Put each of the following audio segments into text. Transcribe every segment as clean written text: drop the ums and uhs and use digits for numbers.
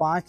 5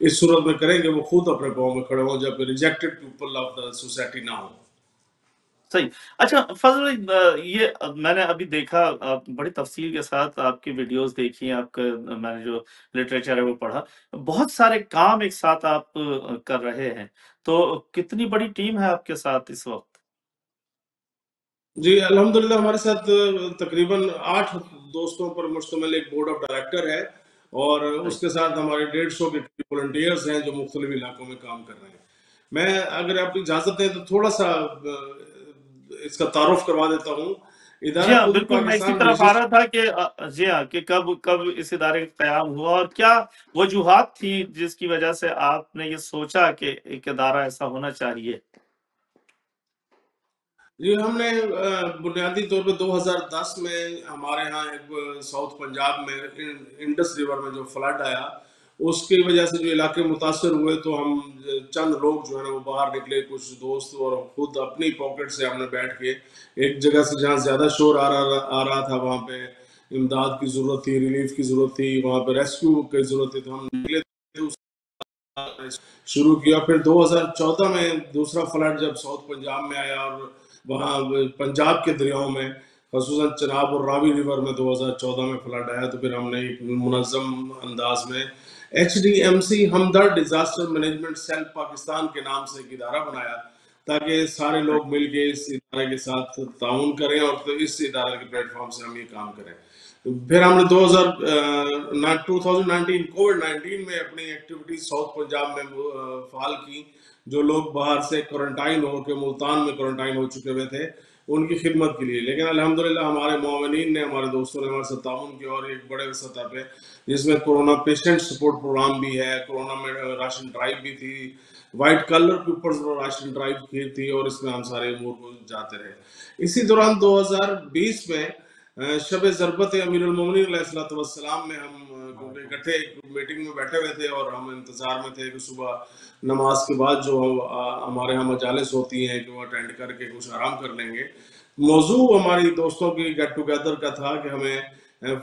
اس صورت میں کریں کہ وہ خود اپنے پاؤں میں کھڑے ہوں جب rejected people of the society نہ ہوں۔ صحیح۔ اچھا فضل بھائی، یہ میں نے ابھی دیکھا، بڑی تفصیل کے ساتھ آپ کی ویڈیوز دیکھی، آپ کا میں نے جو لٹریچر ہے وہ پڑھا، بہت سارے کام ایک ساتھ آپ کر رہے ہیں، تو کتنی بڑی ٹیم ہے آپ کے ساتھ اس وقت؟ جی الحمدللہ ہمارے ساتھ تقریباً 8 دوستوں پر مشتمل ایک بورڈ آف ڈائریکٹر ہے، اور اس کے ساتھ ہمارے 150 کے والنٹیئرز ہیں جو مختلف علاقوں میں کام کر رہے ہیں۔ میں اگر آپ اجازت دیں تو تھوڑا سا اس کا تعارف کروا دیتا ہوں۔ جی ادارہ ہاں خودی بالکل، میں اسی پاکستان طرف آ رہا تھا کہ جی ہاں کہ کب اس ادارے کا قیام ہوا اور کیا وجوہات تھی جس کی وجہ سے آپ نے یہ سوچا کہ ایک ادارہ ایسا ہونا چاہیے؟ جی ہم نے بنیادی طور پہ 2010 میں ہمارے ہاں ایک ساؤتھ پنجاب میں انڈس ریور میں جو فلڈ آیا، اس کی وجہ سے جو علاقے متاثر ہوئے، تو ہم چند لوگ جو ہے نا وہ باہر نکلے، کچھ دوست اور خود اپنی پاکٹ سے ہم نے بیٹھ کے ایک جگہ سے جہاں زیادہ شور آ رہا تھا، وہاں پہ امداد کی ضرورت تھی، ریلیف کی ضرورت تھی، وہاں پہ ریسکیو کی ضرورت تھی، تو ہم نکلے شروع کیا۔ پھر 2014 میں دوسرا فلڈ جب ساؤتھ پنجاب میں آیا اور وہاں پنجاب کے دریاؤں میں خصوصاً چناب اور راوی ریور میں 2014 میں فلڈ آیا، تو پھر ہم نے ایک منظم انداز میں HDMC ہمدرد ڈیزاسٹر مینجمنٹ سیل پاکستان کے نام سے ایک ادارہ بنایا، تاکہ سارے لوگ مل کے اس ادارے کے ساتھ تعاون کریں اور تو اس ادارے کے پلیٹ فارم سے ہم یہ کام کریں۔ پھر ہم نے 2019 کووڈ-19 میں اپنی ایکٹیویٹیز ساؤتھ پنجاب میں فعال کی۔ جو لوگ باہر سے کوارنٹائن ہو کے ملتان میں کوارنٹائن ہو چکے ہوئے تھے، ان کی خدمت کے لیے، لیکن الحمدللہ ہمارے معاونین نے، ہمارے دوستوں نے ہمارے ساتھ تعاون کیا، اور ایک بڑے سطح پہ جس میں کورونا پیشنٹ سپورٹ پروگرام بھی ہے، کورونا میں راشن ڈرائیو بھی تھی، white colour papers ration drive کی تھی، اور اس میں ہم سارے امور کو جاتے رہے۔ اسی دوران 2020 میں شب ضربت امیر المومنین علیہ السلام میں ہم اکٹھے ایک میٹنگ میں بیٹھے ہوئے تھے، اور ہم انتظار میں تھے کہ صبح نماز کے بعد جو ہمارے ہاں مجالس ہوتی ہیں کہ وہ اٹینڈ کر کے کچھ آرام کر لیں گے۔ موضوع ہماری دوستوں کی گیٹ ٹوگیدر کا تھا کہ ہمیں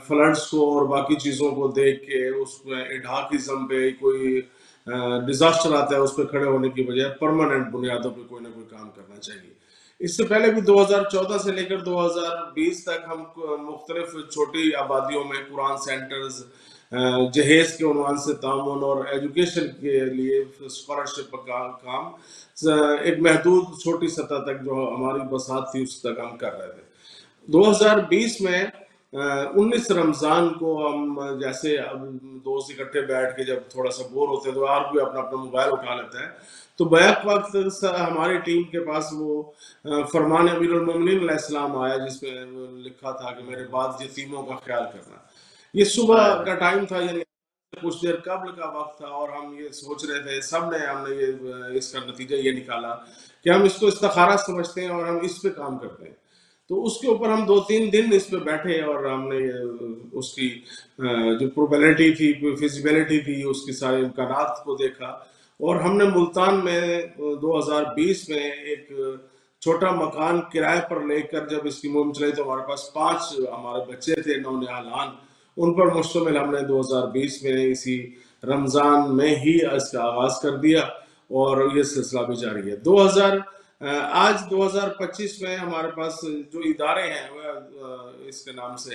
فلڈز کو اور باقی چیزوں کو دیکھ کے اس میں اڈھاکزم پہ کوئی ڈیزاسٹر آتا ہے اس پہ کھڑے ہونے کی بجائے پرماننٹ بنیادوں پہ کوئی نہ کوئی کام کرنا چاہیے۔ اس سے پہلے بھی 2014 سے لے کر 2020 تک ہم مختلف چھوٹی آبادیوں میں قرآن سینٹرز، جہیز کے عنوان سے تعاون اور ایجوکیشن کے لیے اسکالرشپ کا کام ایک محدود چھوٹی سطح تک جو ہماری بساط تھی اس تک ہم کر رہے تھے۔ 2020 میں 19 رمضان کو ہم جیسے اب دوست اکٹھے بیٹھ کے جب تھوڑا سا بور ہوتے ہیں تو ہر کوئی اپنا اپنا موبائل اٹھا لیتا ہے، تو بیک وقت ہماری ٹیم کے پاس وہ فرمان امیر المومنین علیہ السلام آیا، جس میں لکھا تھا کہ میرے بعد یتیموں کا خیال کرنا۔ یہ صبح کا ٹائم تھا، یعنی کچھ دیر قبل کا وقت تھا، اور ہم یہ سوچ رہے تھے، ہم نے یہ اس کا نتیجہ یہ نکالا کہ ہم اس کو استخارہ سمجھتے ہیں اور ہم اس پہ کام کرتے ہیں۔ تو اس کے اوپر ہم 2-3 دن اس پہ بیٹھے، اور ہم نے اس کی جو پروبیلٹی تھی، فیزیبلٹی تھی، اس کی سارے امکانات کو دیکھا، اور ہم نے ملتان میں 2020 میں ایک چھوٹا مکان کرائے پر لے کر جب اس کی مہم چلائی، تو ہمارے پاس 5 ہمارے بچے تھے نونہالان، ان پر مشتمل ہم نے 2020 میں اسی رمضان میں ہی اس کا آغاز کر دیا، اور یہ سلسلہ بھی جاری ہے۔ آج 2025 میں ہمارے پاس جو ادارے ہیں اس کے نام سے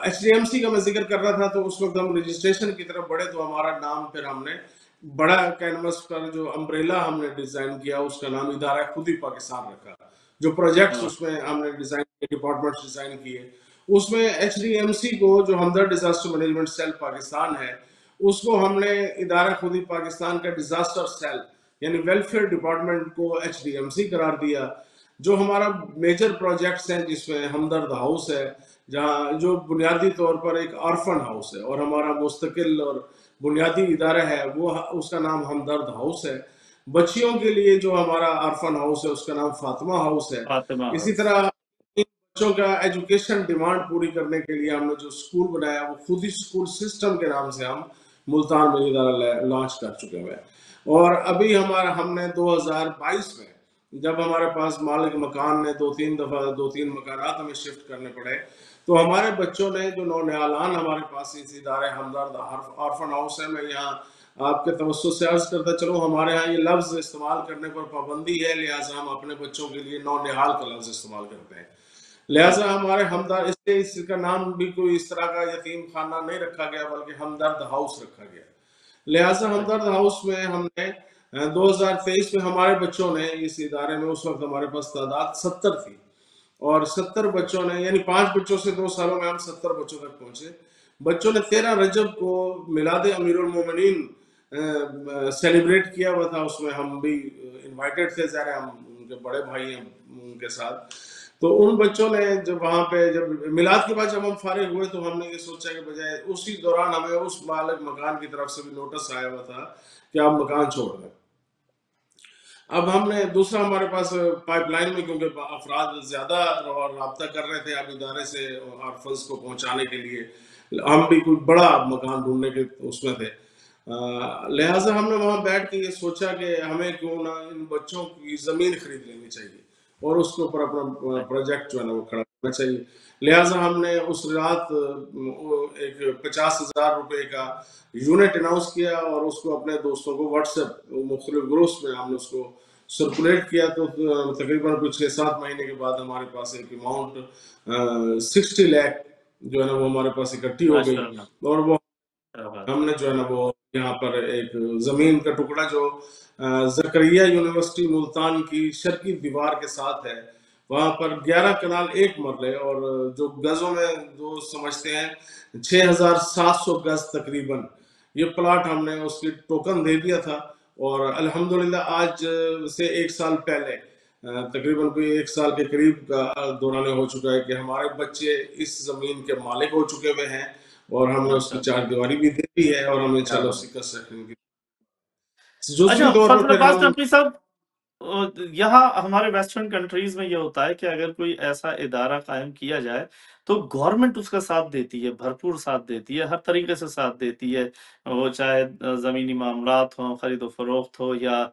HDMC کا میں ذکر کر رہا تھا، تو اس وقت ہم رجسٹریشن کی طرف بڑھے تو ہمارا نام پھر ہم نے بڑا کینوس پر جو امبریلا ہم نے ڈیزائن کیا، اس کا نام ادارہ خودی پاکستان رکھا۔ جو پروجیکٹس اس میں ہم نے ڈیزائن کیے، ڈپارٹمنٹس ڈیزائن کیے، اس میں HDMC کو جو ہمدرد ڈیزاسٹر مینجمنٹ سیل پاکستان ہے، اس کو ہم نے ادارہ خودی پاکستان کا ڈیزاسٹر سیل یعنی ویلفیئر ڈپارٹمنٹ کو HDMC قرار دیا۔ جو ہمارا میجر پروجیکٹس ہیں، جس میں ہمدرد ہاؤس ہے، جہاں جو بنیادی طور پر ایک آرفن ہاؤس ہے، اور ہمارا مستقل اور بنیادی ادارہ ہے وہ اس کا نام ہمدرد ہاؤس ہے۔ بچیوں کے لیے جو ہمارا آرفن ہاؤس ہے اس کا نام فاطمہ ہاؤس ہے۔ اسی طرح بچوں کا ایجوکیشن ڈیمانڈ پوری کرنے کے لیے ہم نے جو اسکول بنایا وہ خودی اسکول سسٹم کے نام سے ہم ملتان میں ادارہ لانچ کر چکے ہوئے ہیں۔ اور ابھی ہم نے 2022 میں جب ہمارے پاس مالک مکان نے 2-3 مکانات ہمیں شفٹ کرنے پڑے، تو ہمارے بچوں نے جو نونہالان ہمارے پاس اس ادارے ہمدرد آرفن ہاؤس ہے، میں یہاں آپ کے توسط سے عرض کرتا چلوں، ہمارے ہاں یہ لفظ استعمال کرنے پر پابندی ہے، لہٰذا ہم اپنے بچوں کے لیے نونہال کا لفظ استعمال کرتے ہیں. لہٰذا ہمارے ہمدرد، اس کا نام بھی کوئی اس طرح کا یتیم خانہ نہیں رکھا گیا، بلکہ ہمدرد ہاؤس رکھا گیا. لہٰذا ہمدرد ہاؤس میں ہم نے 2023 میں ہمارے بچوں نے اس ادارے میں، اس وقت ہمارے پاس تعداد 70 تھی، اور 70 بچوں نے، یعنی 5 بچوں سے 2 سالوں میں ہم 70 بچوں تک پہنچے. بچوں نے 13 رجب کو میلاد امیر المومنین سیلیبریٹ کیا ہوا تھا، اس میں ہم بھی انوائٹڈ تھے، ظاہر ہم ان کے بڑے بھائی ہیں ان کے ساتھ. تو ان بچوں نے جب وہاں پہ، جب میلاد کے بعد جب ہم فارغ ہوئے تو ہم نے یہ سوچا کہ بجائے، اسی دوران ہمیں اس مالک مکان کی طرف سے بھی نوٹس آیا ہوا تھا کہ آپ مکان چھوڑ دیں. اب ہم نے دوسرا، ہمارے پاس پائپ لائن میں، کیونکہ افراد زیادہ رابطہ کر رہے تھے اب ادارے سے آرفنز کو پہنچانے کے لیے، ہم بھی کوئی بڑا مکان ڈھونڈنے کے اس میں تھے. لہٰذا ہم نے وہاں بیٹھ کے یہ سوچا کہ ہمیں کیوں نہ ان بچوں کی زمین خرید لینی چاہیے اور اس کے اوپر اپنا پروجیکٹ جو ہے نا وہ کھڑا کرنا چاہیے. لہٰذا ہم نے اس رات ایک 50,000 روپے کا یونٹ اناؤنس کیا اور اس کو اپنے دوستوں کو واٹس ایپ مختلف گروپس میں ہم نے اس کو سرکولیٹ کیا. تو تقریباً کچھ 6-7 مہینے کے بعد ہمارے پاس ایک اماؤنٹ 60 لاکھ جو ہے نا وہ ہمارے پاس اکٹھی ہو گئی، اور وہ ہم نے جو ہے نا وہ یہاں پر ایک زمین کا ٹکڑا جو زکریا یونیورسٹی ملتان کی شرقی دیوار کے ساتھ ہے، وہاں پر 11 کنال 1 مرلے، اور جو گزوں میں جو سمجھتے ہیں 6,700 گز تقریباً، یہ پلاٹ ہم نے اس کی ٹوکن دے دیا تھا. اور الحمدللہ آج سے 1 سال پہلے، تقریباً کوئی 1 سال کے قریب کا دورانیہ ہو چکا ہے کہ ہمارے بچے اس زمین کے مالک ہو چکے ہوئے ہیں، اور ہم نے اس کی 4 دیواری بھی دے دی ہے، اور ہم انشاءاللہ اس کی کنسٹرکشن کی جزوی طور پر فضل پھر عباس ہم. نقوی صاحب، یہاں ہمارے ویسٹرن کنٹریز میں یہ ہوتا ہے کہ اگر کوئی ایسا ادارہ قائم کیا جائے تو گورنمنٹ اس کا ساتھ دیتی ہے، بھرپور ساتھ دیتی ہے، ہر طریقے سے ساتھ دیتی ہے، وہ چاہے زمینی معاملات ہوں، خرید و فروخت ہو، یا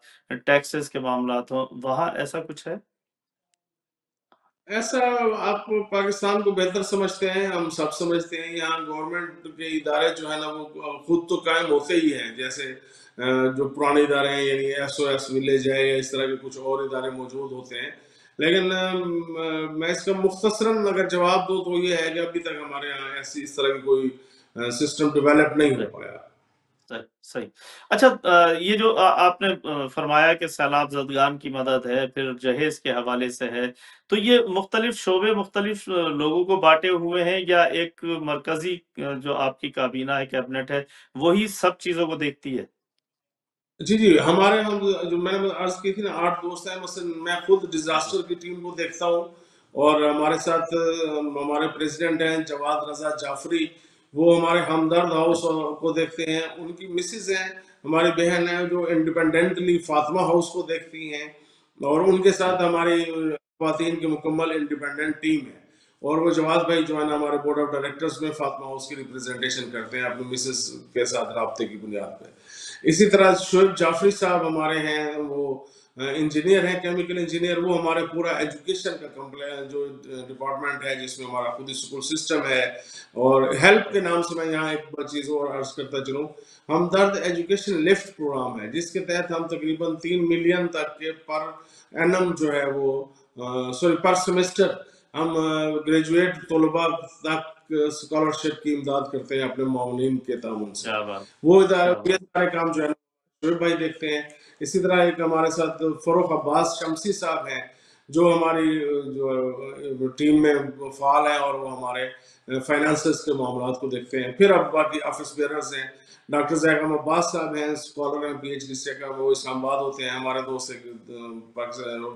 ٹیکسز کے معاملات ہوں. وہاں ایسا کچھ ہے؟ ایسا آپ پاکستان کو بہتر سمجھتے ہیں، ہم سب سمجھتے ہیں. یہاں گورنمنٹ کے ادارے جو ہے نا وہ خود تو قائم ہوتے ہی ہیں، جیسے جو پرانے ادارے ہیں، یعنی SOS ولیج ہے، یا اس طرح کے کچھ اور ادارے موجود ہوتے ہیں. لیکن میں اس کا مختصراً اگر جواب دوں تو یہ ہے کہ ابھی تک ہمارے یہاں ایسی اس طرح کی کوئی سسٹم ڈیولپ نہیں ہو پایا. صحیح. اچھا، یہ جو آپ نے فرمایا کہ سیلاب زدگان کی مدد ہے، پھر جہیز کے حوالے سے ہے، تو یہ مختلف شعبے مختلف لوگوں کو بانٹے ہوئے ہیں، یا ایک مرکزی جو آپ کی کابینہ ہے، کیبنٹ ہے، وہی سب چیزوں کو دیکھتی ہے؟ جی ہمارے ہم جو میں نے عرض کی تھی نا 8 دوست ہیں، مثلا میں خود ڈیزاسٹر کی ٹیم کو دیکھتا ہوں، اور ہمارے ساتھ ہمارے پریزیڈنٹ ہیں جواد رضا جعفری، وہ ہمارے ہمدرد ہاؤس کو دیکھتے ہیں. ان کی مسز ہیں، ہماری بہن ہیں جو انڈیپینڈنٹلی فاطمہ ہاؤس کو دیکھتی ہیں، اور ان کے ساتھ ہماری خواتین کی مکمل انڈیپینڈنٹ ٹیم ہے. اور وہ جواد بھائی جو ہے نا ہمارے بورڈ آف ڈائریکٹرز میں فاطمہ ہاؤس کی ریپرزنٹیشن کرتے ہیں اپنی مسز کے ساتھ رابطے کی بنیاد پہ. اسی طرح شعیب جعفری صاحب ہمارے ہیں، وہ انجینئر ہیں، کیمیکل انجینئر. وہ ہمارے پورا ایجوکیشن کا جو ڈپارٹمنٹ ہے، جس میں ہمارا خود اسکول سسٹم ہے. اور ہیلپ کے نام سے میں یہاں ایک چیز اور عرض کرتا چلوں، ہمدرد ایجوکیشن لفٹ پروگرام ہے، جس کے تحت ہم تقریباً 3 ملین تک کے پر اینم جو ہے وہ پر سیمسٹر ہم گریجویٹ طلباء تک اسکالرشپ کی امداد کرتے ہیں اپنے معاونین کے تعاون سے. وہ یہ سارے کام جو ہے شعیب بھائی دیکھتے ہیں. اسی طرح ایک ہمارے ساتھ فروخ عباس شمسی صاحب ہیں، جو ہماری جو ٹیم میں فعال ہیں، اور وہ ہمارے فائنانسز کے معاملات کو دیکھتے ہیں. پھر اب باقی آفس بیئرز ہیں، ڈاکٹر زیغم عباس صاحب ہیں، اسکالر ہیں PhD سے کا، وہ اسلام آباد ہوتے ہیں. ہمارے دوست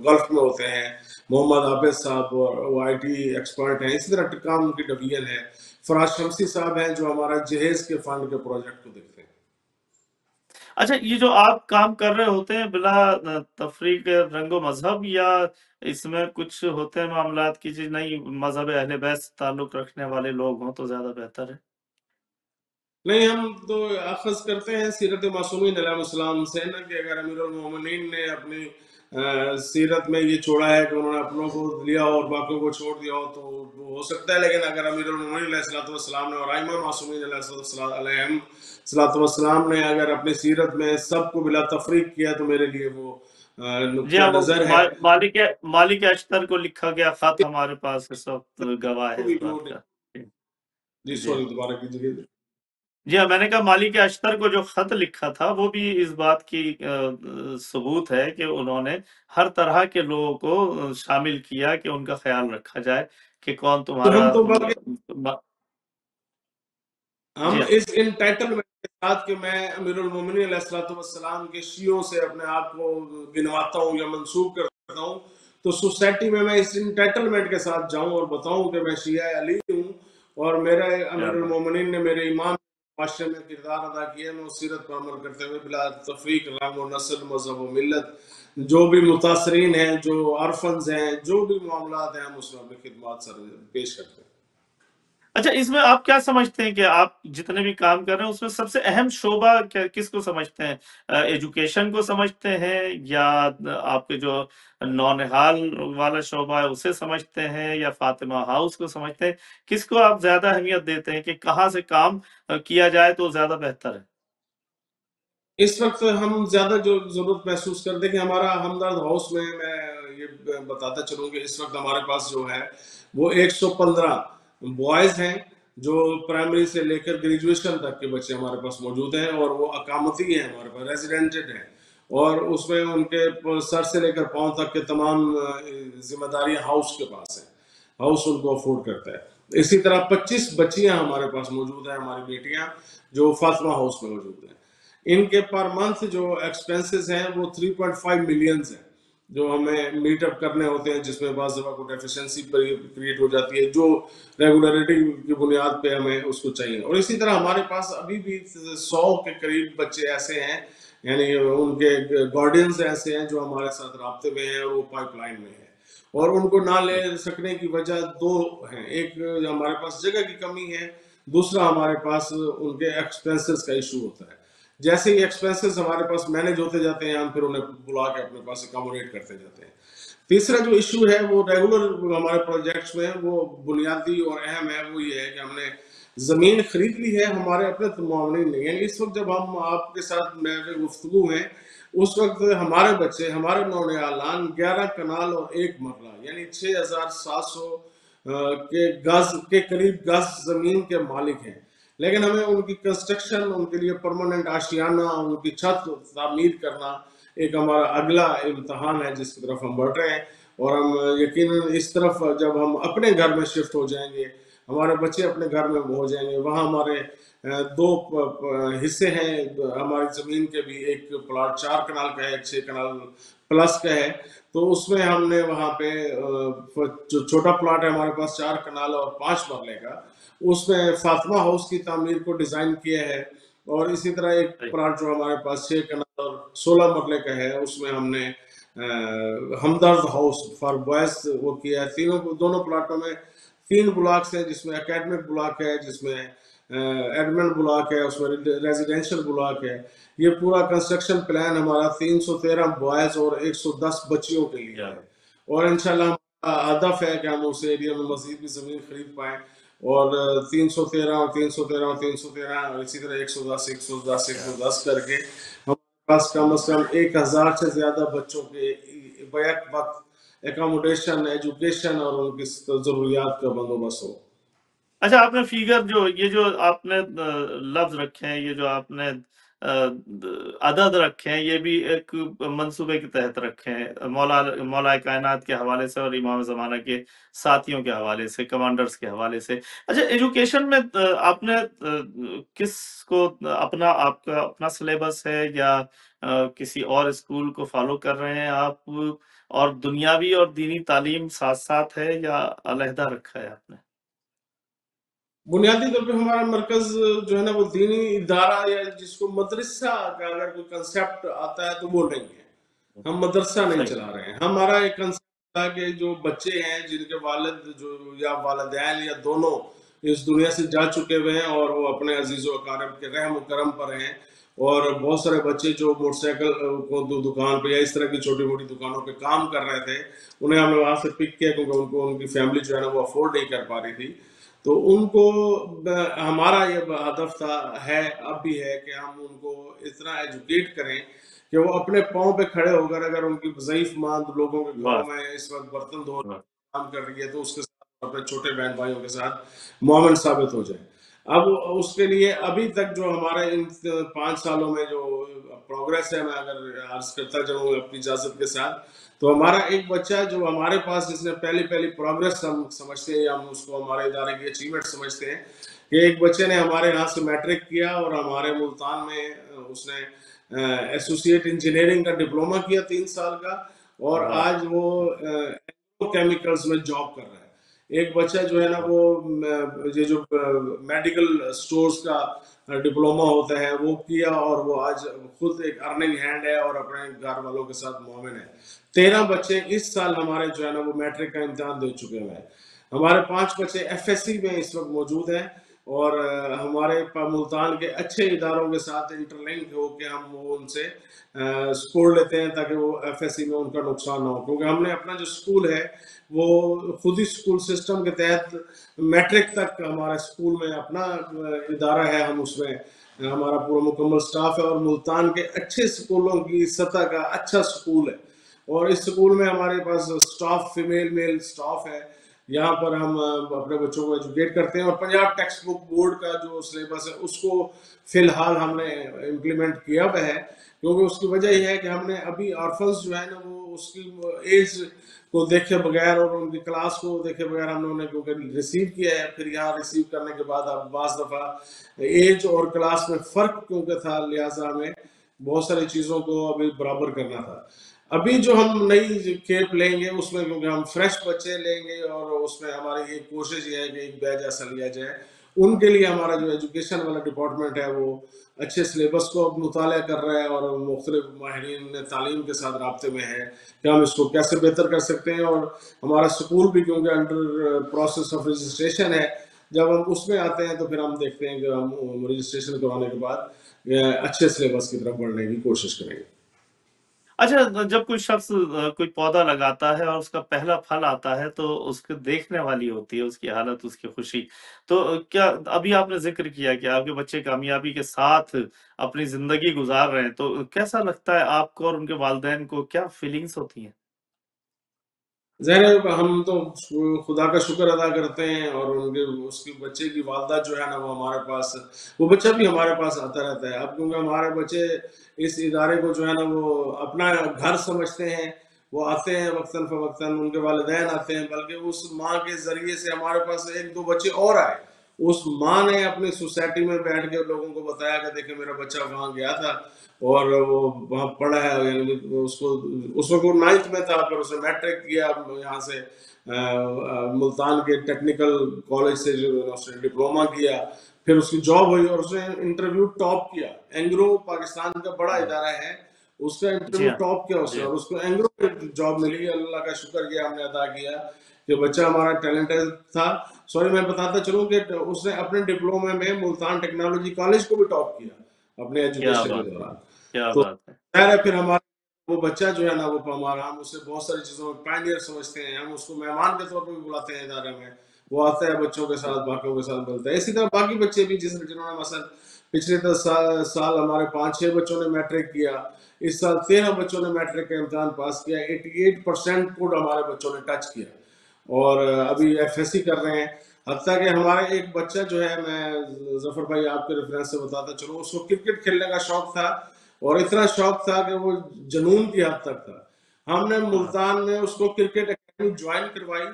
گلف میں ہوتے ہیں، محمد عابد صاحب، وہ IT ایکسپرٹ ہیں. اسی طرح ٹکام کی ڈویژن ہے. فراز شمسی صاحب ہیں جو ہمارا جہیز کے فنڈ کے پروجیکٹ کو دیکھتے ہیں. اچھا، یہ جو آپ کام کر رہے ہوتے ہیں بلا تفریق رنگ و مذہب، یا اس میں کچھ ہوتے ہیں معاملات کی جی نہیں مذہب اہل بیت سے تعلق رکھنے والے لوگ ہوں تو زیادہ بہتر ہے؟ نہیں، ہم تو اخذ کرتے ہیں سیرت معصومین علیہ السلام سے نا، کہ اگر امیر المومنین نے اپنی سیرت میں یہ چھوڑا ہے کہ انہوں نے اپنوں کو لیا اور باقیوں کو چھوڑ دیا ہو تو ہو سکتا ہے، لیکن اگر امیر المومنین علیہ الصلوۃ والسلام نے اور ائمہ معصومین علیہم الصلوۃ والسلام نے اگر اپنی سیرت میں سب کو بلا تفریق کیا تو میرے لیے وہ جی ہاں، نقطہ نظر ہے۔ مالک اشتر کو لکھا گیا خط ہمارے پاس اس وقت گواہ ہے اس بات کا۔ جی سوری دوبارہ کیجیے۔ جی ہاں، میں نے کہا مالک اشتر کو جو خط لکھا تھا وہ بھی اس بات کی ثبوت ہے کہ انہوں نے ہر طرح کے لوگوں کو شامل کیا کہ ان کا خیال رکھا جائے کہ کون تمہارا ہم تو ہم جی ہاں اس انٹائٹلمنٹ کے ساتھ کہ میں امیر المومنین علیہ الصلوۃ والسلام کے شیعوں سے اپنے آپ کو گنواتا ہوں یا منسوب کرتا ہوں، تو سوسائٹی میں اس انٹائٹلمنٹ کے ساتھ جاؤں اور بتاؤں کہ میں شیعہ علی ہوں اور میرا امیر المومنین نے میرے امام معاشرے میں کردار ادا کیا، میں اس سیرت پر عمل کرتے ہوئے بلا تفریق رنگ و نسل مذہب و ملت جو بھی متاثرین ہیں، جو آرفنز ہیں، جو بھی معاملات ہیں، ہم اس میں اپنی خدمات سر پیش کرتے ہیں۔ اچھا، اس میں آپ کیا سمجھتے ہیں کہ آپ جتنے بھی کام کر رہے ہیں اس میں سب سے اہم شعبہ کس کو سمجھتے ہیں؟ ایجوکیشن کو سمجھتے ہیں یا آپ کے جو نونہال والا شعبہ ہے اسے سمجھتے ہیں یا فاطمہ ہاؤس کو سمجھتے ہیں؟ کس کو آپ زیادہ اہمیت دیتے ہیں کہ کہاں سے کام کیا جائے تو زیادہ بہتر ہے؟ اس وقت ہم زیادہ جو ضرورت محسوس کرتے ہیں کہ ہمارا ہمدرد ہاؤس میں یہ بتاتا چلوں کہ اس وقت ہمارے پاس جو ہے وہ 115 بوائز ہیں جو پرائمری سے لے کر گریجویشن تک کے بچے ہمارے پاس موجود ہیں، اور وہ اقامتی ہیں، ہمارے پاس ریزیڈنٹڈ ہیں، اور اس میں ان کے سر سے لے کر پاؤں تک کے تمام ذمہ داریاں ہاؤس کے پاس ہیں، ہاؤس ان کو افورڈ کرتا ہے۔ اسی طرح 25 بچیاں ہمارے پاس موجود ہیں، ہماری بیٹیاں جو فاطمہ ہاؤس میں موجود ہیں۔ ان کے پر منتھ جو ایکسپینسز ہیں وہ 3.5 ملینز ہیں جو ہمیں میٹ اپ کرنے ہوتے ہیں، جس میں بعض دفعہ کو ڈیفیشنسی کریٹ ہو جاتی ہے جو ریگولیرٹی کی بنیاد پہ ہمیں اس کو چاہیے۔ اور اسی طرح ہمارے پاس ابھی بھی 100 کے قریب بچے ایسے ہیں، یعنی ان کے گارڈینز ایسے ہیں جو ہمارے ساتھ رابطے میں ہیں اور وہ پائپ لائن میں ہیں، اور ان کو نہ لے سکنے کی وجہ دو ہیں، ایک ہمارے پاس جگہ کی کمی ہے، دوسرا ہمارے پاس ان کے ایکسپینسز کا ایشو ہوتا ہے۔ جیسے ہی ایکسپینسز ہمارے پاس مینیج ہوتے جاتے ہیں ہم پھر انہیں بلا کے اپنے پاس اکاموڈیٹ کرتے جاتے ہیں۔ تیسرا جو ایشو ہے وہ ریگولر ہمارے پروجیکٹس میں وہ بنیادی اور اہم ہے، وہ یہ ہے کہ ہم نے زمین خرید لی ہے ہمارے اپنے معاملین نے، یعنی اس وقت جب ہم آپ کے ساتھ میرے گفتگو ہیں اس وقت ہمارے بچے، ہمارے نونہالان 11 کنال اور 1 مرلہ یعنی 6700 کے گز کے قریب گز زمین کے مالک ہیں، لیکن ہمیں ان کی کنسٹرکشن، ان کے لیے پرماننٹ آشیانہ، ان کی چھت تعمیر کرنا ایک ہمارا اگلا امتحان ہے جس کی طرف ہم بڑھ رہے ہیں، اور ہم یقیناً اس طرف جب ہم اپنے گھر میں شفٹ ہو جائیں گے، ہمارے بچے اپنے گھر میں ہو جائیں گے، وہاں ہمارے 2 حصے ہیں ہماری زمین کے بھی، ایک پلاٹ 4 کنال کا ہے، ایک 6 کنال پلس کا ہے، تو اس میں ہم نے وہاں پہ جو چھوٹا پلاٹ ہے ہمارے پاس 4 کنال اور 5 مرلے کا، اس میں فاطمہ ہاؤس کی تعمیر کو ڈیزائن کیا ہے، اور اسی طرح ایک پلاٹ جو ہمارے پاس 6 کنال اور 16 مرلے کا ہے اس میں ہم نے ہمدرد ہاؤس فار بوائز وہ کیا ہے۔ دونوں پلاٹوں میں 3 بلاکس ہیں، جس میں اکیڈمک بلاک ہے، جس میں ایڈمن بلاک ہے، اس میں ریزیڈینشل بلاک ہے۔ یہ پورا کنسٹرکشن پلان ہمارا 313 بوائز اور 110 بچیوں کے لیے ہے، اور انشاءاللہ ہمارا ہدف ہے کہ ہم اس ایریا میں مزید بھی زمین خرید پائیں، اور 313 اور 313 اور 313 اور اسی طرح 110 110 110 کر کے ہمارے پاس کم از کم 1000 سے زیادہ بچوں کے بیک وقت اکاموڈیشن، ایجوکیشن اور ان کی ضروریات کا بندوبست ہو۔ اچھا، آپ نے فیگر یہ جو آپ نے لفظ رکھے ہیں، یہ جو آپ نے عدد رکھے ہیں، یہ بھی ایک منصوبے کے تحت رکھے ہیں، مولا کائنات کے حوالے سے اور امام زمانہ کے ساتھیوں کے حوالے سے، کمانڈرز کے حوالے سے۔ اچھا، ایجوکیشن میں آپ نے کس کو آپ کا اپنا سلیبس ہے یا کسی اور اسکول کو فالو کر رہے ہیں آپ، اور دنیاوی اور دینی تعلیم ساتھ ساتھ ہے یا علیحدہ رکھا ہے آپ نے؟ بنیادی طور پہ ہمارا مرکز جو ہے نا وہ دینی ادارہ یا جس کو مدرسہ کا اگر کوئی کنسیپٹ آتا ہے تو وہ نہیں ہے، ہم مدرسہ نہیں چلا رہے ہیں۔ ہمارا ایک کنسیپٹ تھا کہ جو بچے ہیں جن کے والد جو یا والدین یا دونوں اس دنیا سے جا چکے ہوئے ہیں اور وہ اپنے عزیز و اقارب کے رحم و کرم پر ہیں، اور بہت سارے بچے جو موٹر سائیکل کو دکان پہ یا اس طرح کی چھوٹی موٹی دکانوں پہ کام کر رہے تھے انہیں ہم نے وہاں سے پک کیا کیونکہ ان کو ان کی فیملی جو ہے نا وہ افورڈ نہیں کر پا رہی تھی. تو ان کو ہمارا یہ ہدف تھا ہے اب بھی ہے کہ ہم ان کو اتنا ایجوکیٹ کریں کہ وہ اپنے پاؤں پہ کھڑے ہو کر اگر ان کی ضعیف ماند لوگوں کے گھروں میں اس وقت برتن دھو کام کر رہی ہے تو اس کے ساتھ اپنے چھوٹے بہن بھائیوں کے ساتھ مومن ثابت ہو جائے. اب اس کے لیے ابھی تک جو ہمارے ان 5 سالوں میں جو پروگریس ہے میں اگر عرض کرتا چلوں اپنی اجازت کے ساتھ تو ہمارا ایک بچہ جو ہمارے پاس جس نے پہلی پروگریس ہم سمجھتے ہیں یا ہم اس کو ہمارے ادارے کی اچیومنٹ سمجھتے ہیں کہ ایک بچے نے ہمارے یہاں سے میٹرک کیا اور ہمارے ملتان میں اس نے ایسوسیٹ انجینئرنگ کا ڈپلوما کیا 3 سال کا اور آج وہ کیمیکلز میں جاب کر رہا ہے. ایک بچہ جو ہے نا وہ یہ جو میڈیکل سٹورز کا ڈپلوما ہوتا ہے وہ کیا اور وہ آج خود ایک ارننگ ہینڈ ہے اور اپنے گھر والوں کے ساتھ مومن ہے. 13 بچے اس سال ہمارے جو ہے نا وہ میٹرک کا امتحان دے چکے ہیں. ہمارے 5 بچے ایف ایس سی میں اس وقت موجود ہیں اور ہمارے ملتان کے اچھے اداروں کے ساتھ انٹرلنک ہو کے ہم وہ ان سے سپورٹ لیتے ہیں تاکہ وہ ایف ایس سی میں ان کا نقصان نہ ہو کیونکہ ہم نے اپنا جو سکول ہے وہ خود ہی سکول سسٹم کے تحت میٹرک تک ہمارا سکول میں اپنا ادارہ ہے. ہم اس میں ہمارا پورا مکمل سٹاف ہے اور ملتان کے اچھے سکولوں کی سطح کا اچھا سکول ہے اور اس سکول میں ہمارے پاس سٹاف فیمیل میل سٹاف ہے. یہاں پر ہم اپنے بچوں کو ایجوکیٹ کرتے ہیں اور پنجاب ٹیکسٹ بک بورڈ کا جو سلیبس ہے اس کو فی الحال ہم نے امپلیمنٹ کیا ہوا ہے کیونکہ اس کی وجہ یہ ہے کہ ہم نے ابھی آرفنس جو ہے نا وہ اس کی ایج کو دیکھے بغیر اور ان کی کلاس کو دیکھے بغیر ہم نے کیونکہ ریسیو کیا ہے پھر یہاں ریسیو کرنے کے بعد اب بعض دفعہ ایج اور کلاس میں فرق کیونکہ تھا لہٰذا ہمیں بہت ساری چیزوں کو ابھی برابر کرنا تھا. ابھی جو ہم نئی کیپ لیں گے اس میں کیونکہ ہم فریش بچے لیں گے اور اس میں ہماری ایک کوشش یہ ہے کہ ایک بیچ ایسا لیا جائے ان کے لیے ہمارا جو ایجوکیشن والا ڈپارٹمنٹ ہے وہ اچھے سلیبس کو مطالعہ کر رہا ہے اور مختلف ماہرین تعلیم کے ساتھ رابطے میں ہے کہ ہم اس کو کیسے بہتر کر سکتے ہیں. اور ہمارا سکول بھی کیونکہ انڈر پروسیس آف رجسٹریشن ہے جب ہم اس میں آتے ہیں تو پھر ہم دیکھتے ہیں کہ ہم رجسٹریشن کروانے کے بعد اچھے سلیبس کی طرف بڑھنے کی کوشش کریں گے. اچھا جب کوئی شخص کوئی پودا لگاتا ہے اور اس کا پہلا پھل آتا ہے تو اس کو دیکھنے والی ہوتی ہے اس کی حالت اس کی خوشی. تو کیا ابھی آپ نے ذکر کیا کہ آپ کے بچے کامیابی کے ساتھ اپنی زندگی گزار رہے ہیں تو کیسا لگتا ہے آپ کو اور ان کے والدین کو کیا فیلنگز ہوتی ہیں؟ ظاہر ہم تو خدا کا شکر ادا کرتے ہیں اور ان کے اس کی بچے کی والدہ جو ہے نا وہ ہمارے پاس وہ بچہ بھی ہمارے پاس آتا رہتا ہے. اب کیونکہ ہمارے بچے اس ادارے کو جو ہے نا وہ اپنا گھر سمجھتے ہیں وہ آتے ہیں وقتاً فوقتاً ان کے والدین آتے ہیں بلکہ اس ماں کے ذریعے سے ہمارے پاس 1-2 بچے اور آئے. اس ماں نے اپنی سوسائٹی میں بیٹھ کے لوگوں کو بتایا کہ دیکھیں میرا بچہ وہاں گیا تھا اور وہ وہاں پڑھا ہے اس کو اس وقت وہ 9th میں تھا پھر اس نے میٹرک کیا یہاں سے ملتان کے ٹیکنیکل کالج سے جو اس نے ڈپلوما کیا پھر اس کی جاب ہوئی اور اس نے انٹرویو ٹاپ کیا. اینگرو پاکستان کا بڑا ادارہ ہے اس کا انٹرویو ٹاپ کیا اس نے اور اس کو اینگرو میں جاب ملی. اللہ کا شکر کیا ہم نے ادا کیا کہ بچہ ہمارا ٹیلنٹڈ تھا. سوری میں بتاتا چلوں کہ اس نے اپنے ڈپلومے میں ملتان ٹیکنالوجی کالج کو بھی ٹاپ کیا اپنے ایجوکیشن کے دوران. تو خیر ہے پھر ہمارا وہ بچہ جو ہے نا وہ ہمارا ہم اسے بہت ساری چیزوں میں پائنیئر سمجھتے ہیں. ہم اس کو مہمان کے طور پر بھی بلاتے ہیں ادارے میں وہ آتا ہے بچوں کے ساتھ باقیوں کے ساتھ ملتا ہے. اسی طرح باقی بچے بھی جنہوں نے مثلا پچھلے 10 سال ہمارے 5-6 بچوں نے میٹرک کیا اس سال 13 بچوں نے میٹرک کا امتحان پاس کیا. 88% کوڈ ہمارے بچوں نے ٹچ کیا اور ابھی ایف ایس سی کر رہے ہیں. حتیٰ کہ ہمارا ایک بچہ جو ہے میں ظفر بھائی آپ کے ریفرنس سے بتاتا چلو اس کو کرکٹ کھیلنے کا شوق تھا اور اتنا شوق تھا کہ وہ جنون کی حد تک تھا. ہم نے ملتان میں اس کو کرکٹ اکیڈمی جوائن کروائی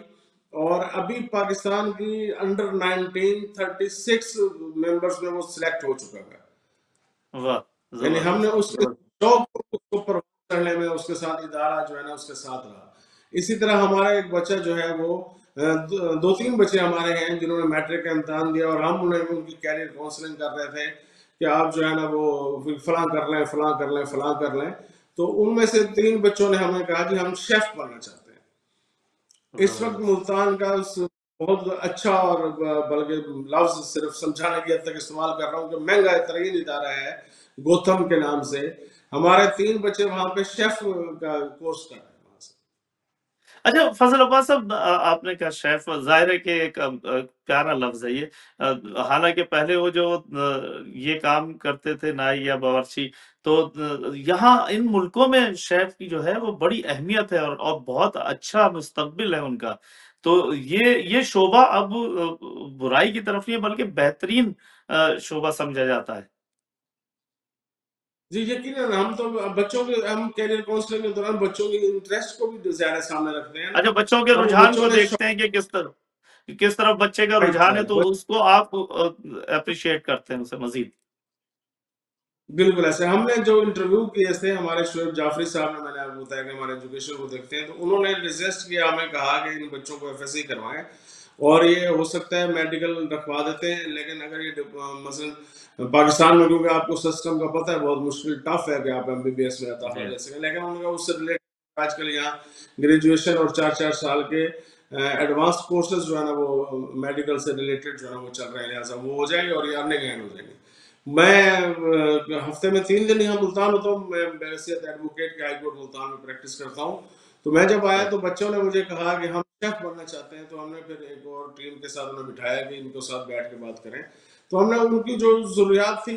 اور ابھی پاکستان کی انڈر 19 36 ممبرز میں وہ سلیکٹ ہو چکا ہے. یعنی ہم نے اس کے شوق کو پروموٹ کرنے میں اس کے ساتھ ادارہ جو ہے نا اس کے ساتھ رہا. اسی طرح ہمارا ایک بچہ جو ہے وہ 2-3 بچے ہمارے ہیں جنہوں نے میٹرک کا امتحان دیا اور ہم انہیں ان کی کیریئر کاؤنسلنگ کر رہے تھے کہ آپ جو ہے نا وہ فلاں کر لیں فلاں کر لیں فلاں کر لیں. تو ان میں سے 3 بچوں نے ہمیں کہا کہ ہم شیف بننا چاہتے ہیں. اس وقت ملتان کا بہت اچھا اور بلکہ لفظ صرف سمجھانے کی حد تک استعمال کر رہا ہوں کہ مہنگا ترین ادارہ ہے گوتم کے نام سے. ہمارے 3 بچے وہاں پہ شیف کا کورس کر رہے ہیں وہاں سے. اچھا فضل عباس صاحب، آپ نے کہا شیف، ظاہر ہے کہ ایک پیارا لفظ ہے یہ. حالانکہ پہلے وہ جو یہ کام کرتے تھے نائی یا باورچی، تو یہاں ان ملکوں میں شیف کی جو ہے وہ بڑی اہمیت ہے اور بہت اچھا مستقبل ہے ان کا. تو یہ شعبہ اب برائی کی طرف نہیں ہے بلکہ بہترین شعبہ سمجھا جاتا ہے. جی یقیناً ہم تو بچوں کے ہم کیریئر کاؤنسلنگ کے دوران بچوں کے انٹرسٹ کو بھی زیادہ سامنے رکھتے ہیں نا. اچھا، بچوں کے ہم رجحان بچوں کو نے دیکھتے ہیں کہ کس طرف بچے کا رجحان ہے، تو اس کو آپ اپریشیٹ کرتے ہیں اسے مزید. بالکل ایسے ہم نے جو انٹرویو کیے تھے ہمارے شعیب جعفری صاحب نے، میں نے آپ کو بتایا کہ ہمارے ایجوکیشن کو دیکھتے ہیں، تو انہوں نے ریزسٹ کیا، ہمیں کہا کہ ان بچوں کو FSC کروائیں اور یہ ہو سکتا ہے میڈیکل رکھوا دیتے ہیں، لیکن اگر یہ مثلا پاکستان میں کیونکہ آپ کو سسٹم کا پتہ ہے بہت مشکل ٹف ہے کہ آپ MBBS میں داخلہ لے سکیں، لیکن انہوں نے اس سے ریلیٹڈ آج کل یہاں گریجویشن اور 4 سال کے ایڈوانس کورسز جو ہے نا وہ میڈیکل سے ریلیٹڈ جو ہے نا وہ چل رہے ہیں، لہٰذا وہ ہو جائیں گے اور یہ ارننگ اینڈ ہو جائیں گے. میں ہفتے میں 3 دن یہاں ملتان ہوتا ہوں. میں بحیثیت ایڈوکیٹ کے ہائی کورٹ ملتان میں پریکٹس کرتا ہوں. تو میں جب آیا تو بچوں نے مجھے کہا کہ ہم شیف بننا چاہتے ہیں، تو ہم نے پھر ایک اور ٹیم کے ساتھ انہیں بٹھایا کہ ان کو ساتھ بیٹھ کے بات کریں. تو ہم نے ان کی جو ضروریات تھی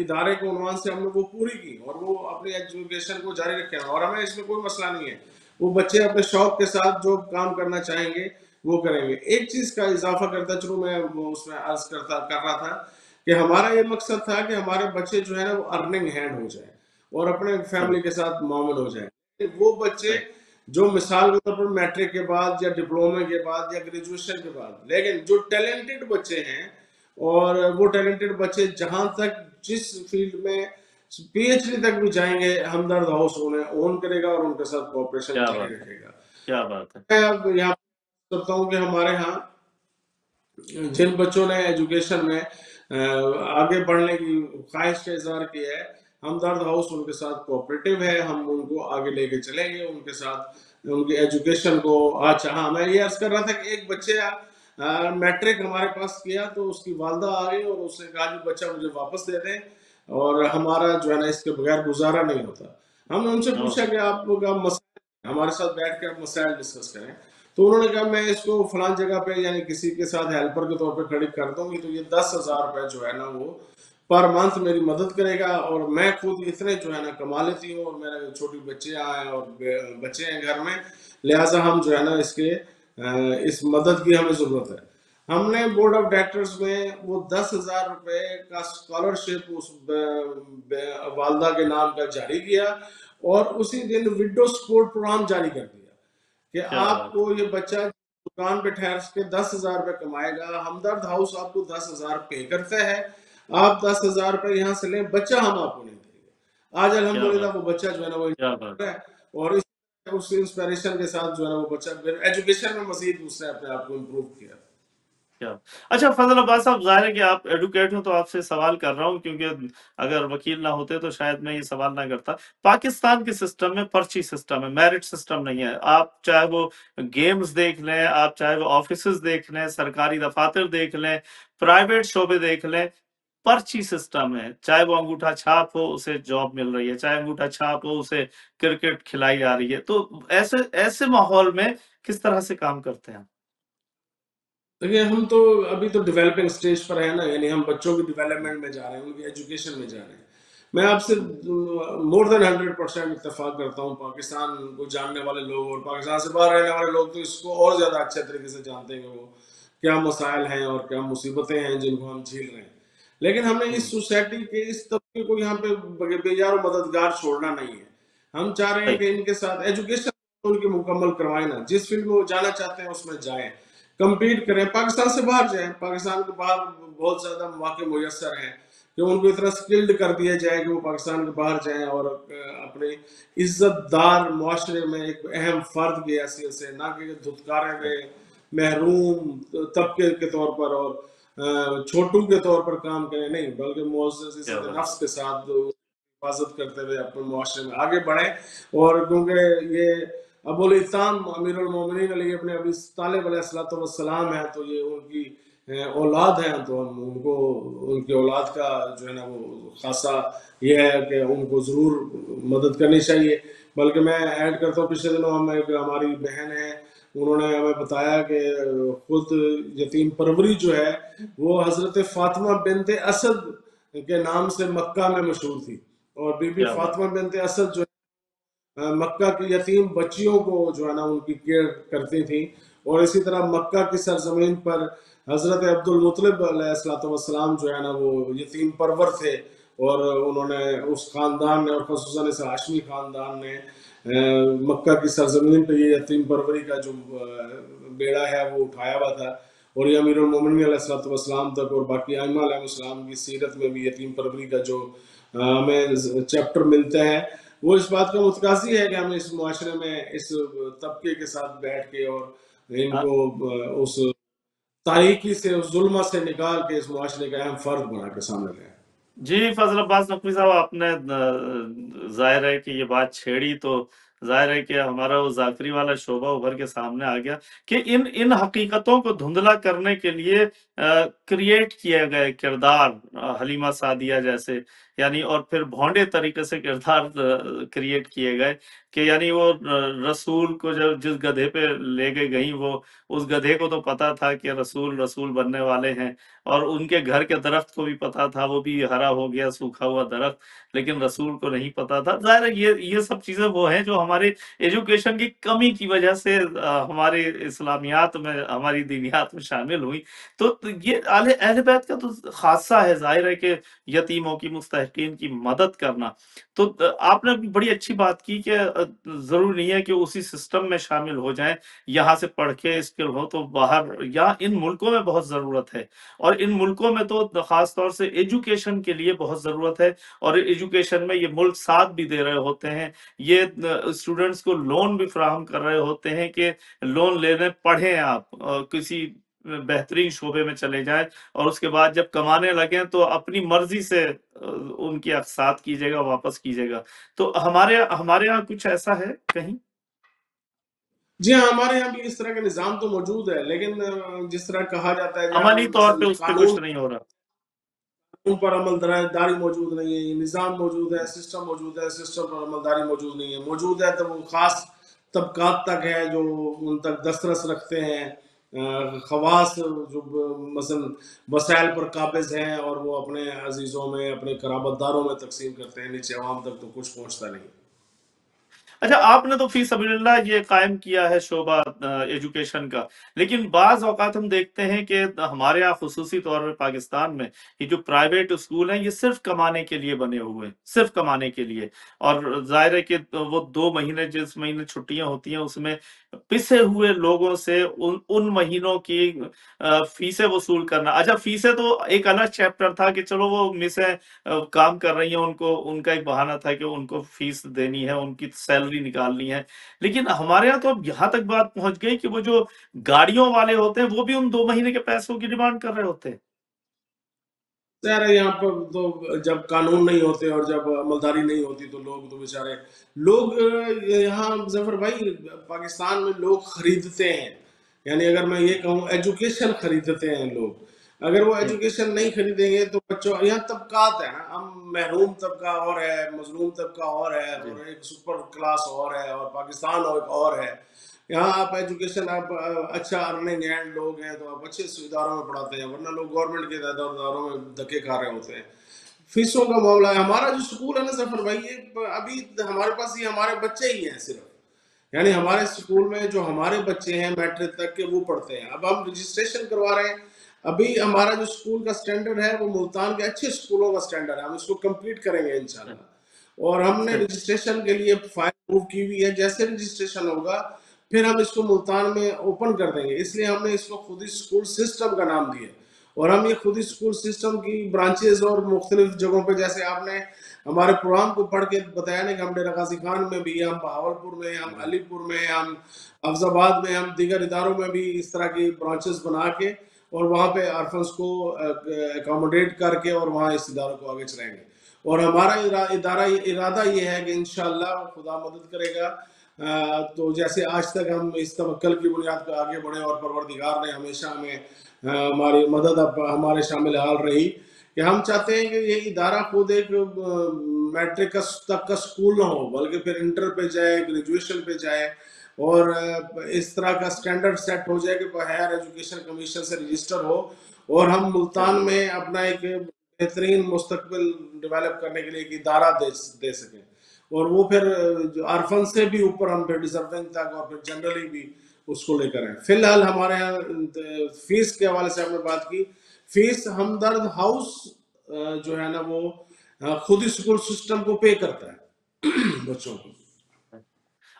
ادارے کے عنوان سے ہم نے وہ پوری کی اور وہ اپنی ایجوکیشن کو جاری رکھیں، اور ہمیں اس میں کوئی مسئلہ نہیں ہے. وہ بچے اپنے شوق کے ساتھ جو کام کرنا چاہیں گے وہ کریں گے. ایک چیز کا اضافہ کرتا چلوں، میں اس میں عرض کر رہا تھا کہ ہمارا یہ مقصد تھا کہ ہمارے بچے جو ہے نا وہ ارننگ ہینڈ ہو جائیں اور اپنے فیملی کے ساتھ معاون ہو جائیں. وہ بچے جو مثال کے طور پر میٹرک کے بعد یا ڈپلومے کے بعد یا گریجویشن کے بعد، لیکن جو ٹیلنٹڈ بچے ہیں اور وہ ٹیلنٹڈ بچے جہاں تک جس فیلڈ میں PhD تک بھی جائیں گے، ہمدرد ہاؤس انہیں اون کرے گا اور ان کے ساتھ کوآپریشن جاری رکھے گا. کیا بات ہے. میں اب یہاں کرتا ہوں کہ ہمارے ہاں جن بچوں نے ایجوکیشن میں آگے بڑھنے کی خواہش کا اظہار کیا ہے، ہمدرد ہاؤس ان کے ساتھ کوآپریٹو ہے. ہم ان کو آگے لے کے چلیں گے، ان کے ساتھ ان کی ایجوکیشن کو. ہاں میں یہ عرض کر رہا تھا کہ ایک بچے میٹرک ہمارے پاس کیا تو اس کی والدہ آ گئی اور اس نے کہا کہ بچہ مجھے واپس دے دیں اور ہمارا جو ہے نا اس کے بغیر گزارا نہیں ہوتا. ہم نے ان سے پوچھا کہ آپ کا مسائل، ہمارے ساتھ بیٹھ کے آپ مسائل ڈسکس کریں. تو انہوں نے کہا میں اس کو فلان جگہ پہ یعنی کسی کے ساتھ ہیلپر کے طور پہ کھڑی کر دوں گی تو یہ 10,000 روپے جو ہے نا وہ پر منتھ میری مدد کرے گا، اور میں خود اتنے جو ہے نا کما لیتی ہوں اور میرے چھوٹی بچے ہیں اور بچے ہیں گھر میں، لہٰذا ہم جو ہے نا اس مدد کی ہمیں ضرورت ہے. ہم نے بورڈ آف ڈائریکٹرز میں وہ 10,000 روپے کا اسکالرشپ اس والدہ کے نام کا جاری کیا اور اسی دن وڈو سپورٹ پروگرام جاری کر دیا کہ آپ کو یہ بچہ دکان پہ ٹھہر کے 10,000 روپے کمائے گا، ہمدرد ہاؤس آپ کو 10,000 پے کرتا ہے، آپ 10,000 روپے یہاں سے لیں، بچہ ہم آپ کو نہیں دیں گے. آج الحمدللہ وہ بچہ جو ہے نا وہ ہے اور اس انسپیریشن کے ساتھ جو ہے نا وہ بچہ ایجوکیشن میں مزید اس نے اپنے آپ کو امپروو کیا. اچھا فضل عباس صاحب، ظاہر ہے کہ آپ ایڈوکیٹ ہوں تو آپ سے سوال کر رہا ہوں کیونکہ اگر وکیل نہ ہوتے تو شاید میں یہ سوال نہ کرتا. پاکستان کے سسٹم میں پرچی سسٹم ہے، میرٹ سسٹم نہیں ہے. آپ چاہے وہ گیمز دیکھ لیں، آپ چاہے وہ آفیسز دیکھ لیں، سرکاری دفاتر دیکھ لیں، پرائیویٹ شعبے دیکھ لیں، پرچی سسٹم ہے. چاہے وہ انگوٹھا چھاپ ہو اسے جاب مل رہی ہے، چاہے انگوٹھا چھاپ ہو اسے کرکٹ کھلائی جا رہی ہے. تو ایسے ماحول میں کس طرح سے کام کرتے ہیں؟ دیکھیے ہم تو ابھی تو ڈیولپنگ سٹیج پر ہیں نا، یعنی ہم بچوں کی ڈیولپمنٹ میں جا رہے ہیں، ان کی ایجوکیشن میں جا رہے ہیں. میں آپ سے مور دین 100% اتفاق کرتا ہوں. پاکستان کو جاننے والے لوگ اور پاکستان سے باہر رہنے والے لوگ تو اس کو اور زیادہ اچھے طریقے سے جانتے ہیں کہ وہ کیا مسائل ہیں اور کیا مصیبتیں ہیں جن کو ہم جھیل رہے ہیں. لیکن ہم نے اس سوسائٹی کے اس طبقے کو یہاں پہ بے یار و مددگار چھوڑنا نہیں ہے. ہم چاہ رہے ہیں کہ ان کے ساتھ ایجوکیشن ان کی مکمل کروائیں نا، جس فیلڈ میں وہ جانا چاہتے ہیں اس میں جائیں، کمپیٹ کریں، پاکستان سے باہر جائیں. پاکستان کے باہر بہت زیادہ مواقع میسر ہیں کہ ان کو اتنا سکلڈ کر دیا جائے کہ وہ پاکستان کے باہر جائیں اور اپنے عزت دار معاشرے میں ایک اہم فرد کی حیثیت سے، نہ کہ دھتکارے ہوئے محروم طبقے کے طور پر اور چھوٹوں کے طور پر کام کریں، نہیں بلکہ معزز عزت نفس کے ساتھ حفاظت کرتے ہوئے اپنے معاشرے میں آگے بڑھیں. اور کیونکہ یہ ابو الایثام امیر المومنین علی ابن ابی طالب علیہ السلام ہیں، تو یہ ان کی اولاد ہیں، تو ہم ان کو ان کی اولاد کا جو ہے نا وہ خاصا یہ ہے کہ ان کو ضرور مدد کرنی چاہیے. بلکہ میں ایڈ کرتا ہوں، پچھلے دنوں ہماری بہن ہے، انہوں نے ہمیں بتایا کہ خود یتیم پروری جو ہے وہ حضرت فاطمہ بنت اسد کے نام سے مکہ میں مشہور تھی، اور بی بی کیا بات. فاطمہ بنت اسد جو مکہ کی یتیم بچیوں کو جو ہے نا ان کی کیئر کرتی تھیں. اور اسی طرح مکہ کی سرزمین پر حضرت عبد المطلب علیہ السلام جو ہے نا وہ یتیم پرور تھے، اور انہوں نے اس خاندان نے، اور خصوصاً اس ہاشمی خاندان نے مکہ کی سرزمین پہ یہ یتیم پروری کا جو بیڑا ہے وہ اٹھایا ہوا تھا. اور یہ امیر المومنین علیہ السلام تک اور باقی ائمہ علیہ السلام کی سیرت میں بھی یتیم پروری کا جو ہمیں چیپٹر ملتے ہیں، وہ اس بات کا متقاضی ہے کہ ہم اس معاشرے میں اس طبقے کے ساتھ بیٹھ کے اور ان کو اس تاریکی سے، اس ظلمہ سے نکال کے اس معاشرے کا اہم فرد بنا کے سامنے لائیں. جی فضل عباس نقوی صاحب، آپ نے ظاہر ہے کہ یہ بات چھیڑی تو ظاہر ہے کہ ہمارا وہ ذاکری والا شعبہ ابھر کے سامنے آ گیا کہ ان حقیقتوں کو دھندلا کرنے کے لیے کریٹ کیے گئے کردار حلیمہ سعدیہ جیسے، یعنی اور پھر بھونڈے طریقے سے کردار کریٹ کیے گئے کہ یعنی وہ رسول کو جس گدھے پہ لے کے گئیں، وہ اس گدھے کو تو پتا تھا کہ رسول بننے والے ہیں، اور ان کے گھر کے درخت کو بھی پتا تھا، وہ بھی ہرا ہو گیا سوکھا ہوا درخت، لیکن رسول کو نہیں پتا تھا. ظاہر ہے یہ سب چیزیں وہ ہیں جو ہمارے ایجوکیشن کی کمی کی وجہ سے ہمارے اسلامیات میں، ہماری دینیات میں شامل ہوئی. تو یہ اہل بیت کا تو خاصہ ہے، ظاہر ہے کہ یتیموں کی، مستحقین کی مدد کرنا. تو آپ نے بڑی اچھی بات کی کہ ضرور نہیں ہے کہ اسی سسٹم میں شامل ہو جائیں، یہاں سے پڑھ کے اسکل ہو تو باہر، یا ان ملکوں میں بہت ضرورت ہے، اور ان ملکوں میں تو خاص طور سے ایجوکیشن کے لیے بہت ضرورت ہے. اور ایجوکیشن میں یہ ملک ساتھ بھی دے رہے ہوتے ہیں، یہ اسٹوڈنٹس کو لون بھی فراہم کر رہے ہوتے ہیں کہ لون لینے، پڑھیں آپ، کسی بہترین شعبے میں چلے جائیں، اور اس کے بعد جب کمانے لگیں تو اپنی مرضی سے ان کی اقساط کیجیے گا، واپس کیجیے گا. تو ہمارے یہاں کچھ ایسا ہے کہیں؟ جی ہاں، ہمارے یہاں بھی اس طرح کا نظام تو موجود ہے، لیکن جس طرح کہا جاتا ہے عملی طور پہ اس پہ قانون کچھ نہیں ہو رہا. پر عمل داری موجود نہیں ہے، نظام موجود ہے، سسٹم موجود ہے، سسٹم پر عمل داری موجود نہیں ہے. موجود ہے تو وہ خاص طبقات تک ہے جو ان تک دسترس رکھتے ہیں، خواص جو مثلا وسائل پر قابض ہیں، اور وہ اپنے عزیزوں میں، اپنے قرابت داروں میں تقسیم کرتے ہیں، نیچے عوام تک تو کچھ پہنچتا نہیں. اچھا، آپ نے تو فی سبیل اللہ یہ قائم کیا ہے شعبہ ایجوکیشن کا، لیکن بعض اوقات ہم دیکھتے ہیں کہ ہمارے یہاں خصوصی طور پہ پاکستان میں یہ جو پرائیویٹ اسکول ہیں، یہ صرف کمانے کے لیے بنے ہوئے ہیں، صرف کمانے کے لیے. اور ظاہر ہے کہ وہ 2 مہینے، جس مہینے چھٹیاں ہوتی ہیں، اس میں پسے ہوئے لوگوں سے ان مہینوں کی فیسیں وصول کرنا. اچھا، فیسیں تو ایک الگ چیپٹر تھا کہ چلو وہ مسیں کام کر رہی ہیں، ان کا ایک بہانہ تھا کہ ان کو فیس دینی ہے، ان کی سیلری نکالنی ہے. لیکن ہمارے یہاں تو اب یہاں تک بات پہنچ گئی کہ وہ جو گاڑیوں والے ہوتے ہیں، وہ بھی ان 2 مہینے کے پیسوں کی ڈیمانڈ کر رہے ہوتے ہیں. ظاہر ہے یہاں پر تو جب قانون نہیں ہوتے اور جب عملداری نہیں ہوتی تو لوگ تو بیچارے لوگ یہاں ظفر بھائی پاکستان میں لوگ خریدتے ہیں. یعنی اگر میں یہ کہوں ایجوکیشن خریدتے ہیں لوگ. اگر وہ ایجوکیشن نہیں خریدیں گے تو بچوں، یہاں طبقات ہیں نا، ہم محروم طبقہ اور ہے، مظلوم طبقہ اور ہے، اور ایک سپر کلاس اور ہے، اور پاکستان اور ہے. یہاں آپ ایجوکیشن، آپ اچھا ارننگ اینڈ لوگ ہیں تو آپ اچھے اداروں میں پڑھاتے ہیں، ورنہ لوگ گورنمنٹ کے اداروں میں دھکے کھا رہے ہوتے ہیں. فیسوں کا معاملہ ہے. ہمارا جو سکول ہے نا ظفر بھائی، یہ ابھی ہمارے پاس یہ ہمارے بچے ہی ہیں صرف. یعنی ہمارے سکول میں جو ہمارے بچے ہیں میٹرک تک کے وہ پڑھتے ہیں. اب ہم رجسٹریشن کروا رہے ہیں. ابھی ہمارا جو سکول کا سٹینڈرڈ ہے وہ ملتان کے اچھے سکولوں کا سٹینڈرڈ ہے. ہم اس کو کمپلیٹ کریں گے انشاءاللہ. اور ہم نے رجسٹریشن کے لیے فائل موو کی ہوئی ہے. جیسے رجسٹریشن ہوگا پھر ہم اس کو ملتان میں اوپن کر دیں گے. اس لیے ہم نے اس کو خودی سکول سسٹم کا نام دیا. اور ہم یہ خودی سکول سسٹم کی برانچز اور مختلف جگہوں پہ، جیسے آپ نے ہمارے پروگرام کو پڑھ کے بتایا نا کہ ہم ڈیرہ غازی خان میں بھی، ہم بہاولپور میں، ہم علی پور میں، ہم افض آباد میں، ہم دیگر اداروں میں بھی اس طرح کی برانچز بنا کے اور وہاں پہ آرفنس کو اکاموڈیٹ کر کے اور وہاں اس اداروں کو آگے چلائیں گے. اور ہمارا ارادہ یہ ہے کہ انشاءاللہ خدا مدد کرے گا، تو جیسے آج تک ہم اس توکل کی بنیاد پہ آگے بڑھے اور پروردگار نے ہمیشہ ہمیں ہماری مدد ہمارے شامل حال رہی کہ ہم چاہتے ہیں کہ یہ ادارہ خود ایک میٹرک تک کا سکول نہ ہو، بلکہ پھر انٹر پہ جائے، گریجویشن پہ جائے، اور اس طرح کا سٹینڈرڈ سیٹ ہو جائے کہ ہائر ایجوکیشن کمیشن سے رجسٹر ہو، اور ہم ملتان میں اپنا ایک بہترین مستقبل ڈیولپ کرنے کے لیے ایک ادارہ دے سکیں، اور وہ پھر آرفن سے بھی اوپر ہم پھر ڈیزرونگ تک اور پھر جنرلی بھی اس کو لے کر ہیں۔ فی الحال ہمارے یہاں فیس کے حوالے سے ہم نے بات کی، فیس ہمدرد ہاؤس جو ہے نا وہ خود ہی اسکول سسٹم کو پے کرتا ہے بچوں کو۔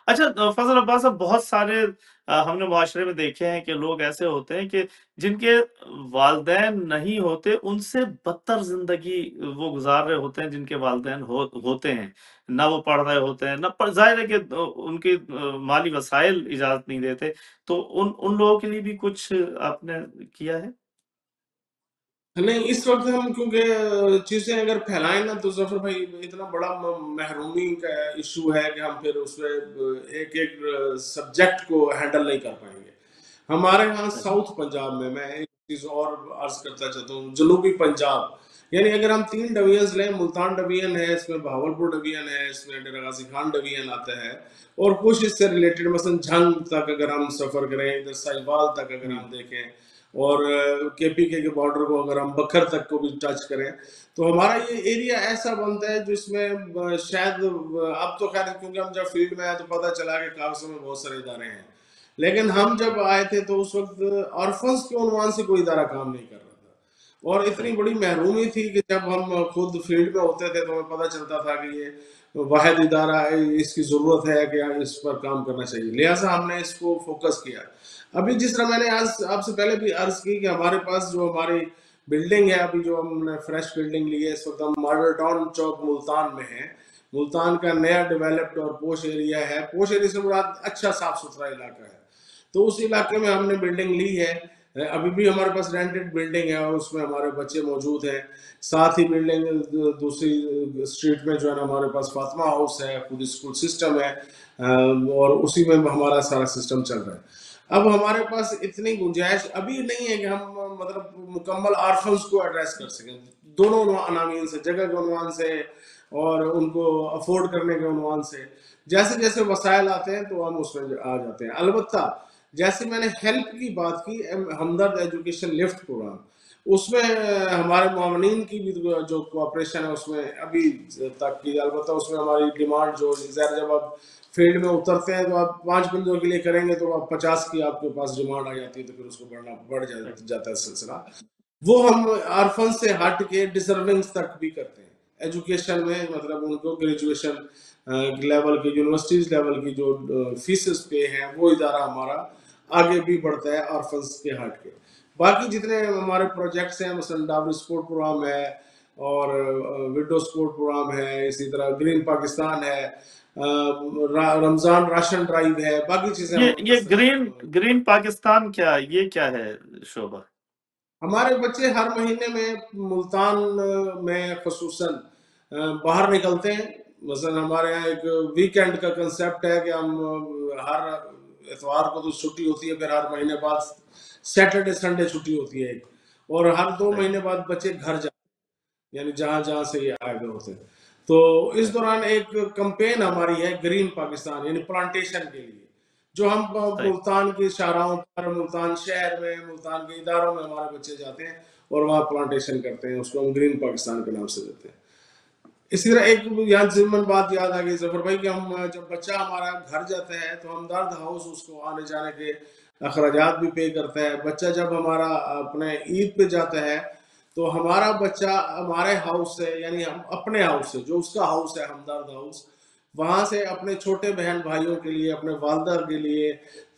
اچھا فضل عباس صاحب، بہت سارے ہم نے معاشرے میں دیکھے ہیں کہ لوگ ایسے ہوتے ہیں کہ جن کے والدین نہیں ہوتے، ان سے بدتر زندگی وہ گزار رہے ہوتے ہیں جن کے والدین ہوتے ہیں، نہ وہ پڑھ رہے ہوتے ہیں، نہ ظاہر ہے کہ ان کی مالی وسائل اجازت نہیں دیتے، تو ان لوگوں کے لیے بھی کچھ آپ نے کیا ہے؟ نہیں، اس وقت ہم کیونکہ چیزیں اگر پھیلائیں نا تو ظفر بھائی اتنا بڑا محرومی کا ایشو ہے کہ ہم پھر اس میں ایک سبجیکٹ کو ہینڈل نہیں کر پائیں گے۔ ہمارے ہاں ساؤتھ پنجاب میں ایک چیز اور عرض کرتا چاہتا ہوں، جنوبی پنجاب، یعنی اگر ہم 3 ڈویژنز لیں، ملتان ڈویژن ہے، اس میں بہاولپور ڈویژن ہے، اس میں ڈیرہ غازی خان ڈویژن آتا ہے، اور کچھ اس سے ریلیٹڈ مثلا جھنگ تک اگر ہم سفر کریں، ادھر سائیوال تک اگر ہم دیکھیں، اور کے پی کے بارڈر کو اگر ہم بکھر تک کو بھی ٹچ کریں، تو ہمارا یہ ایریا ایسا بنتا ہے جس میں شاید اب تو خیر کیونکہ ہم جب فیلڈ میں آئے تو پتہ چلا کہ کاغذوں میں بہت سارے ادارے ہیں، لیکن ہم جب آئے تھے تو اس وقت آرفنس کے عنوان سے کوئی ادارہ کام نہیں کر رہا تھا، اور اتنی بڑی محرومی تھی کہ جب ہم خود فیلڈ میں ہوتے تھے تو ہمیں پتہ چلتا تھا کہ یہ واحد ادارہ ہے، اس کی ضرورت ہے کہ اس پر کام کرنا چاہیے، لہٰذا ہم نے اس کو فوکس کیا۔ ابھی جس طرح میں نے آپ سے پہلے بھی عرض کی کہ ہمارے پاس جو ہماری بلڈنگ ہے، ابھی جو ہم نے فریش بلڈنگ لی ہے، اس وقت ہم ماڈل ٹاؤن چوک ملتان میں ہیں، ملتان کا نیا ڈیولپڈ اور پوش ایریا ہے، پوش ایریا سے مراد اچھا صاف ستھرا علاقہ ہے، تو اس علاقے میں ہم نے بلڈنگ لی ہے، ابھی بھی ہمارے پاس رینٹڈ بلڈنگ ہے اور اس میں ہمارے بچے موجود ہیں، ساتھ ہی بلڈنگ دوسری اسٹریٹ میں جو ہے نا ہمارے پاس فاطمہ ہاؤس ہے، خود اسکول سسٹم ہے، اور اسی میں ہمارا سارا سسٹم چل رہا ہے۔ اب ہمارے پاس اتنی گنجائش ابھی نہیں ہے کہ ہم مطلب مکمل آرفنس کو ایڈریس کر سکیں، دونوں عناوین سے، جگہ کے عنوان سے اور ان کو افورڈ کرنے کے عنوان سے، جیسے جیسے وسائل آتے ہیں تو ہم اس میں آ جاتے ہیں۔ البتہ جیسے میں نے ہیلپ کی بات کی، ہمدرد ایجوکیشن لفٹ پروگرام، اس میں ہمارے معاونین کی بھی جو کوآپریشن ہے اس میں ابھی تک کی، البتہ اس میں ہماری ڈیمانڈ جو ظاہر جب آپ فیلڈ میں اترتے ہیں تو آپ 5 بندوں کے لیے کریں گے تو آپ 50 کی آپ کے پاس ڈیمانڈ آ جاتی ہے، تو پھر اس کو بڑھ جاتا ہے سلسلہ۔ وہ ہم آرفن سے ہٹ کے ڈیزرونگز تک بھی کرتے ہیں ایجوکیشن میں، مطلب ان کو گریجویشن لیول کی، یونیورسٹیز لیول کی جو فیسز پہ ہیں، وہ ادارہ ہمارا آگے بھی بڑھتا ہے آرفنس کے ہٹ کے۔ باقی جتنے ہمارے پروجیکٹس ہیں، مثلا ڈاوری سپورٹ پروگرام ہے اور وڈو سپورٹ پروگرام ہے، اسی طرح گرین پاکستان ہے، رمضان راشن ڈرائیو ہے، باقی چیزیں یہ گرین پاکستان یہ کیا ہے شعبہ؟ ہمارے بچے ہر مہینے میں ملتان میں خصوصاً باہر نکلتے ہیں، مثلا ہمارے یہاں ایک ویکینڈ کا کنسیپٹ ہے کہ ہم ہر اتوار کو تو چھٹی ہوتی ہے، پھر ہر مہینے بعد سیٹرڈے سنڈے چھٹی ہوتی ہے، اور ہر 2 مہینے بعد بچے گھر جاتے ہیں، یعنی جہاں سے یہ آئے ہوئے ہوتے ہیں، تو اس دوران ایک کمپین ہماری ہے گرین پاکستان، یعنی پلانٹیشن کے لیے، جو ہم ملتان کی شاہراہوں پر، ملتان شہر میں، ملتان کے اداروں میں ہمارے بچے جاتے ہیں اور وہاں پلانٹیشن کرتے ہیں، اس کو ہم گرین پاکستان کے نام سے دیتے ہیں۔ اسی طرح ایک یہاں ضمن بات یاد آ گئی ظفر بھائی کہ ہم جب بچہ ہمارا گھر جاتا ہے تو ہمدرد ہاؤس اس کو آنے جانے کے اخراجات بھی پے کرتا ہے۔ بچہ جب ہمارا اپنے عید پہ جاتا ہے تو ہمارا بچہ ہمارے ہاؤس سے، یعنی ہم اپنے ہاؤس سے، جو اس کا ہاؤس ہے ہمدرد ہاؤس، وہاں سے اپنے چھوٹے بہن بھائیوں کے لیے، اپنے والدہ کے لیے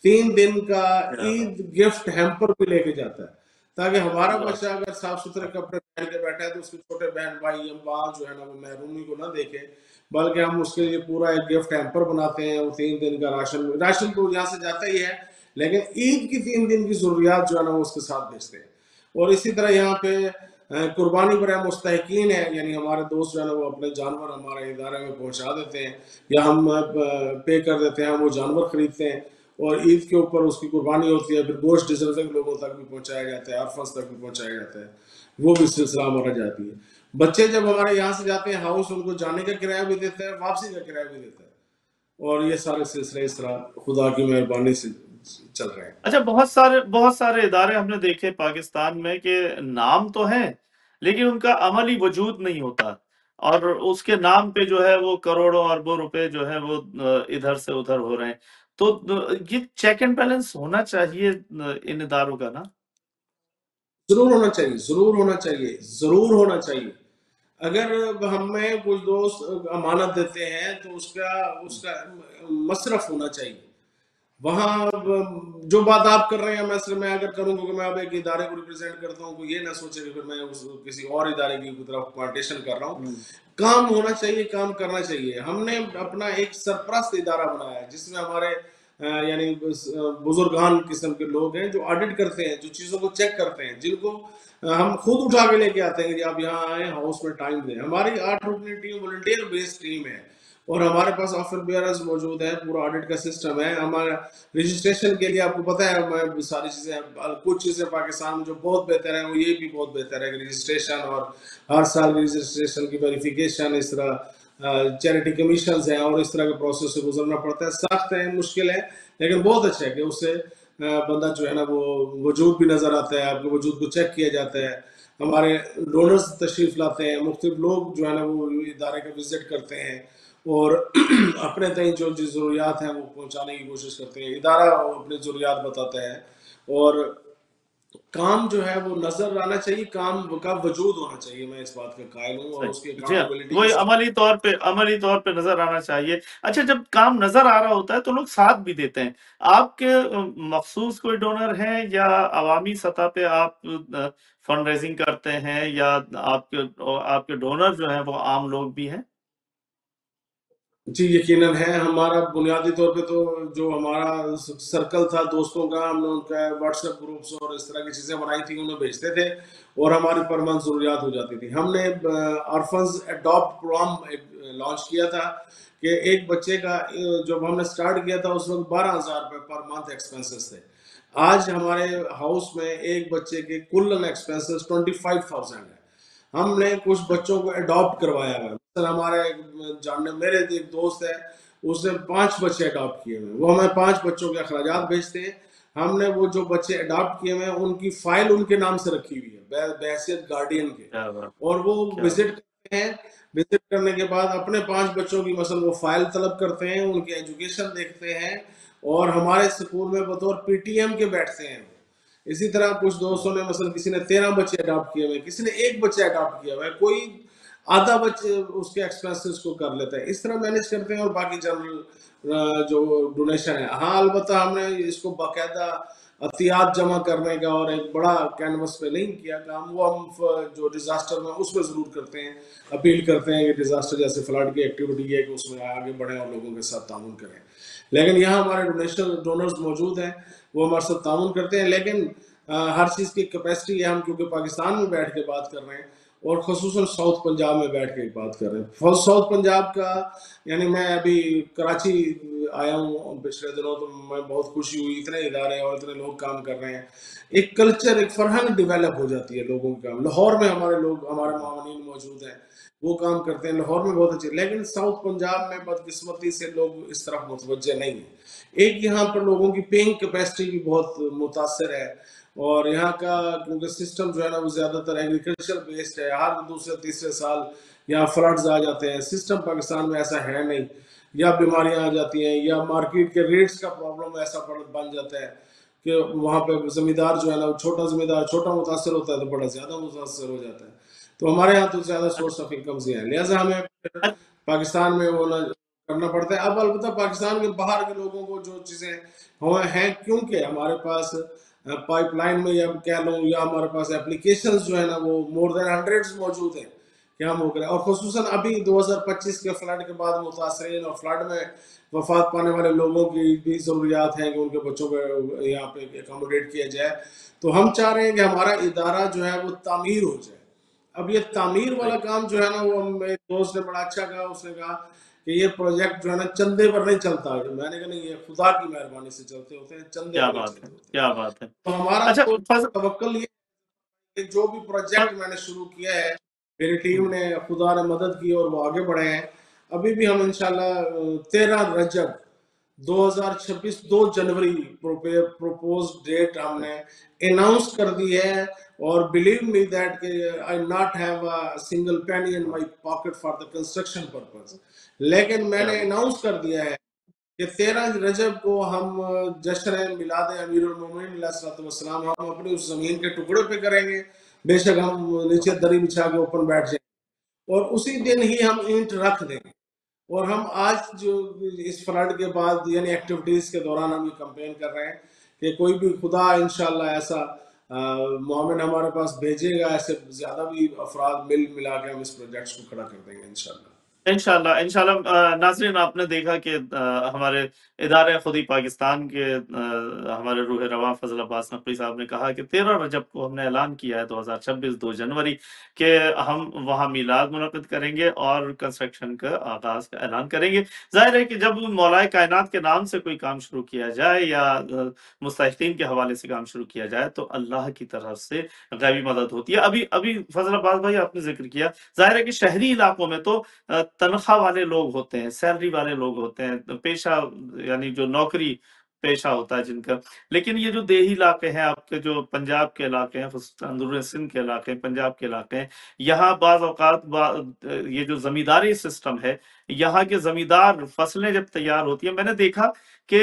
3 دن کا عید گفٹ ہیمپر بھی لے کے جاتا ہے، تاکہ ہمارا بچہ اگر صاف ستھرے کپڑے پہن کے بیٹھا ہے تو اس کے چھوٹے بہن بھائی ہم وہاں جو ہے نا وہ محرومی کو نہ دیکھیں، بلکہ ہم اس کے لیے پورا ایک گفٹ ہیمپر بناتے ہیں، وہ 3 دن کا راشن تو یہاں سے جاتا ہی ہے، لیکن عید کی 3 دن کی ضروریات جو ہے نا وہ اس کے ساتھ بھیجتے ہیں۔ اور اسی طرح یہاں پہ قربانی برائے مستحقین ہیں، یعنی ہمارے دوست جو ہے نا وہ اپنے جانور ہمارے ادارے میں پہنچا دیتے ہیں، یا ہم پے کر دیتے ہیں، ہم وہ جانور خریدتے ہیں اور عید کے اوپر اس کی قربانی ہوتی ہے، پھر گوشت ڈیزرونگ لوگوں تک بھی پہنچایا جاتا ہے، عرفات تک بھی پہنچایا جاتا ہے، وہ بھی سلسلہ ہمارا جاتی ہے۔ بچے جب ہمارے یہاں سے جاتے ہیں، ہاؤس ان کو جانے کا کرایہ بھی دیتا ہے، واپسی کا کرایہ بھی دیتا ہے، اور یہ سارے سلسلے اس طرح خدا کی مہربانی سے چل رہے ہیں۔ اچھا، بہت سارے ادارے ہم نے دیکھے پاکستان میں کہ نام تو ہیں لیکن ان کا عملی وجود نہیں ہوتا، اور اس کے نام پہ جو ہے وہ کروڑوں اربوں روپے جو ہے وہ ادھر سے ادھر ہو رہے ہیں، تو یہ چیک اینڈ بیلنس ہونا چاہیے ان اداروں کا نا؟ ضرور ہونا چاہیے، ضرور ہونا چاہیے، ضرور ہونا چاہیے۔ اگر ہمیں کچھ دوست امانت دیتے ہیں تو اس کا مصرف ہونا چاہیے۔ وہاں جو بات آپ کر رہے ہیں میں اگر کروں گا کہ میں اب ایک ادارے کو ریپرزینٹ کرتا ہوں، کوئی یہ نہ سوچے کہ پھر میں کسی اور ادارے کی طرف پارٹیشن کر رہا ہوں۔ کام ہونا چاہیے، کام کرنا چاہیے۔ ہم نے اپنا ایک سرپرست ادارہ بنایا ہے جس میں ہمارے یعنی بزرگان قسم کے لوگ ہیں جو آڈٹ کرتے ہیں، جو چیزوں کو چیک کرتے ہیں، جن کو ہم خود اٹھا کے لے کے آتے ہیں کہ آپ یہاں آئیں، ہاؤس میں ٹائم دیں۔ ہماری 8 رکنی ٹیم والنٹیئر بیس ٹیم ہے، اور ہمارے پاس آفر بیئرز موجود ہیں، پورا آڈٹ کا سسٹم ہے۔ ہمارا رجسٹریشن کے لیے آپ کو پتہ ہے، میں ساری چیزیں کچھ چیزیں پاکستان میں جو بہت بہتر ہیں، وہ یہ بھی بہت بہتر ہے کہ رجسٹریشن اور ہر سال رجسٹریشن کی ویریفیکیشن، اس طرح چیریٹی کمیشنز ہیں، اور اس طرح کے پروسیس سے گزرنا پڑتا ہے۔ سخت ہے، مشکل ہے، لیکن بہت اچھا ہے کہ اس سے بندہ جو ہے نا وہ وجود بھی نظر آتا ہے، آپ کے وجود کو چیک کیا جاتا ہے۔ ہمارے ڈونرز تشریف لاتے ہیں، مختلف لوگ جو ہے نا وہ ادارے کا وزٹ کرتے ہیں اور اپنے تئیں جو ضروریات ہیں وہ پہنچانے کی کوشش کرتے ہیں۔ ادارہ اپنی ضروریات بتاتا ہے، اور کام جو ہے وہ نظر آنا چاہیے، کام کا وجود ہونا چاہیے، میں اس بات کا قائل ہوں، اور اس کی جی ہاں، اکاؤنٹیبلٹی وہی عملی طور پہ نظر آنا چاہیے۔ اچھا، جب کام نظر آ رہا ہوتا ہے تو لوگ ساتھ بھی دیتے ہیں۔ آپ کے مخصوص کوئی ڈونر ہیں یا عوامی سطح پہ آپ فنڈ ریزنگ کرتے ہیں، یا آپ کے ڈونر جو ہیں وہ عام لوگ بھی ہیں؟ جی یقیناً ہے۔ ہمارا بنیادی طور پہ تو جو ہمارا سرکل تھا دوستوں کا، ہم نے ان کا واٹس ایپ گروپس اور اس طرح کی چیزیں بنائی تھیں، انہیں بھیجتے تھے اور ہماری پر منتھ ضروریات ہو جاتی تھی۔ ہم نے آرفنز اڈاپٹ پروگرام لانچ کیا تھا کہ ایک بچے کا جب ہم نے سٹارٹ کیا تھا اس وقت 12,000 روپے پر منتھ ایکسپینسز تھے۔ آج ہمارے ہاؤس میں ایک بچے کے کل ایکسپینسز 25,000 ہیں۔ ہم نے کچھ بچوں کو اڈاپٹ کروایا ہے، مثلا ہمارے جاننے میرے ایک دوست ہے، اس نے 5 بچے اڈاپٹ کیے ہوئے، وہ ہمیں 5 بچوں کے اخراجات بھیجتے ہیں۔ ہم نے وہ جو بچے اڈاپٹ کیے ہوئے ہیں ان کی فائل ان کے نام سے رکھی ہوئی ہے بحیثیت گارڈین کے، اور وہ وزٹ کرتے ہیں۔ وزٹ کرنے کے بعد اپنے 5 بچوں کی مثلا وہ فائل طلب کرتے ہیں، ان کی ایجوکیشن دیکھتے ہیں، اور ہمارے سکول میں بطور پی ٹی ایم کے بیٹھتے ہیں۔ اسی طرح کچھ دوستوں نے مثلا کسی نے 13 بچے اڈاپٹ کیے ہوئے، کسی نے 1 بچہ اڈاپٹ کیا ہوا ہے، کوئی آدھا بچے اس کے ایکسپینسز کو کر لیتا ہے۔ اس طرح مینیج کرتے ہیں، اور باقی جنرل جو ڈونیشن ہے، ہاں البتہ ہم نے اس کو باقاعدہ عطیات جمع کرنے کا اور ایک بڑا کینوس پہ نہیں کیا کام، وہ ہم جو ڈیزاسٹر میں اس میں ضرور کرتے ہیں، اپیل کرتے ہیں کہ ڈیزاسٹر جیسے فلڈ کی ایکٹیویٹی ہے کہ اس میں آگے بڑھیں اور لوگوں کے ساتھ تعاون کریں۔ لیکن یہاں ہمارے ڈونرز موجود ہیں، وہ ہمارے ساتھ تعاون کرتے ہیں، لیکن ہر چیز کی کیپیسٹی ہے۔ ہم کیونکہ پاکستان میں بیٹھ کے بات کر رہے ہیں، اور خصوصاً ساؤتھ پنجاب میں بیٹھ کے بات کر رہے ہیں۔ ساؤتھ پنجاب کا یعنی میں ابھی کراچی آیا ہوں پچھلے دنوں، تو میں بہت خوشی ہوئی، اتنے ادارے اور اتنے لوگ کام کر رہے ہیں، ایک کلچر، ایک فرہنگ ڈیولپ ہو جاتی ہے لوگوں کے کام۔ لاہور میں ہمارے لوگ، ہمارے معاونین موجود ہیں، وہ کام کرتے ہیں لاہور میں بہت اچھے، لیکن ساؤتھ پنجاب میں بدقسمتی سے لوگ اس طرف متوجہ نہیں ہیں۔ ایک یہاں پر لوگوں کی پیئنگ کیپیسٹی بھی بہت متاثر ہے، اور یہاں کا کیونکہ سسٹم جو ہے نا وہ زیادہ تر ایگریکلچر بیسڈ ہے، ہر دوسرے تیسرے سال یہاں فلڈز آ جاتے ہیں۔ سسٹم پاکستان میں ایسا ہے نہیں، یا بیماریاں آ جاتی ہیں، یا مارکیٹ کے ریٹس کا پرابلم ایسا بن جاتا ہے کہ وہاں پہ زمیندار جو ہے نا، چھوٹا زمیندار چھوٹا متاثر ہوتا ہے تو بڑا زیادہ متاثر ہو جاتا ہے۔ تو ہمارے یہاں تو زیادہ سورس آف انکم سے ہیں، لہٰذا ہمیں پاکستان میں وہ کرنا پڑتا ہے۔ اب البتہ پاکستان کے باہر کے لوگوں کو جو چیزیں ہیں، کیونکہ ہمارے پاس پائپ لائن میں یا کہہ لوں، یا ہمارے پاس اپلیکیشنز جو ہے نا وہ مور دین 100 موجود ہیں کہ ہم ہو کریں، اور خصوصاً ابھی 2025 کے فلڈ کے بعد متاثرین اور فلڈ میں وفات پانے والے لوگوں کی بھی ضروریات ہیں کہ ان کے بچوں کو یہاں پہ اکاموڈیٹ کیا جائے۔ تو ہم چاہ رہے ہیں کہ ہمارا ادارہ جو ہے وہ تعمیر ہو جائے، اب یہ تعمیر والا کام جو ہے نا وہ میرے دوست نے بڑا اچھا کہا، اس نے کہا کہ یہ پروجیکٹ جو ہے نا چندے پر نہیں چلتا ہے. میں نے کہا نہیں، یہ خدا کی مہربانی سے چلتے ہوتے ہیں، چندے کیا پر نہیں بات ہے، چلتے ہوتے. کیا بات ہے. تو ہمارا اچھا تو فضل توکل یہ کہ جو بھی پروجیکٹ میں نے شروع کیا ہے، میری ٹیم نے، خدا نے مدد کی اور وہ آگے بڑھے ہیں. ابھی بھی ہم انشاءاللہ 13 رجب 2026 2 جنوری پروپوز ڈیٹ ہم نے اناؤنس کر دی ہے. اور بلیو می دیٹ کہ I not have a single penny in my pocket for the construction purpose, لیکن میں نے اناؤنس کر دیا ہے کہ 13 رجب کو ہم جشن میلاد امیر المومنین علیہ الصلوۃ والسلام ہم اپنی اس زمین کے ٹکڑے پہ کریں گے. بے شک ہم نیچے دری بچھا کے اوپن بیٹھ جائیں گے اور اسی دن ہی ہم اینٹ رکھ دیں گے. اور ہم آج جو اس فلڈ کے بعد یعنی ایکٹیویٹیز کے دوران ہم یہ کمپین کر رہے ہیں کہ کوئی بھی خدا انشاءاللہ ایسا مومن ہمارے پاس بھیجے گا، ایسے زیادہ بھی افراد ملا کے ہم اس پروجیکٹس کو کھڑا کر دیں گے انشاءاللہ. انشاءاللہ انشاءاللہ. ناظرین، آپ نے دیکھا کہ ہمارے ادارہ خودی پاکستان کے ہمارے روح رواں فضل عباس نقوی صاحب نے کہا کہ 13 رجب کو ہم نے اعلان کیا ہے 2026 2 جنوری کہ ہم وہاں میلاد منعقد کریں گے اور کنسٹرکشن کا آغاز کا اعلان کریں گے. ظاہر ہے کہ جب مولائے کائنات کے نام سے کوئی کام شروع کیا جائے یا مستحقین کے حوالے سے کام شروع کیا جائے تو اللہ کی طرف سے غیبی مدد ہوتی ہے. ابھی فضل عباس بھائی آپ نے ذکر کیا، ظاہر ہے کہ شہری علاقوں میں تو تنخواہ والے لوگ ہوتے ہیں، سیلری والے لوگ ہوتے ہیں، پیشہ یعنی جو نوکری پیشہ ہوتا ہے جن کا. لیکن یہ جو دیہی علاقے ہیں، آپ کے جو پنجاب کے علاقے ہیں، خصوصاً اندرون سندھ کے علاقے ہیں، پنجاب کے علاقے ہیں، یہاں بعض اوقات یہ جو زمینداری سسٹم ہے، یہاں کے زمیندار فصلیں جب تیار ہوتی ہیں، میں نے دیکھا کہ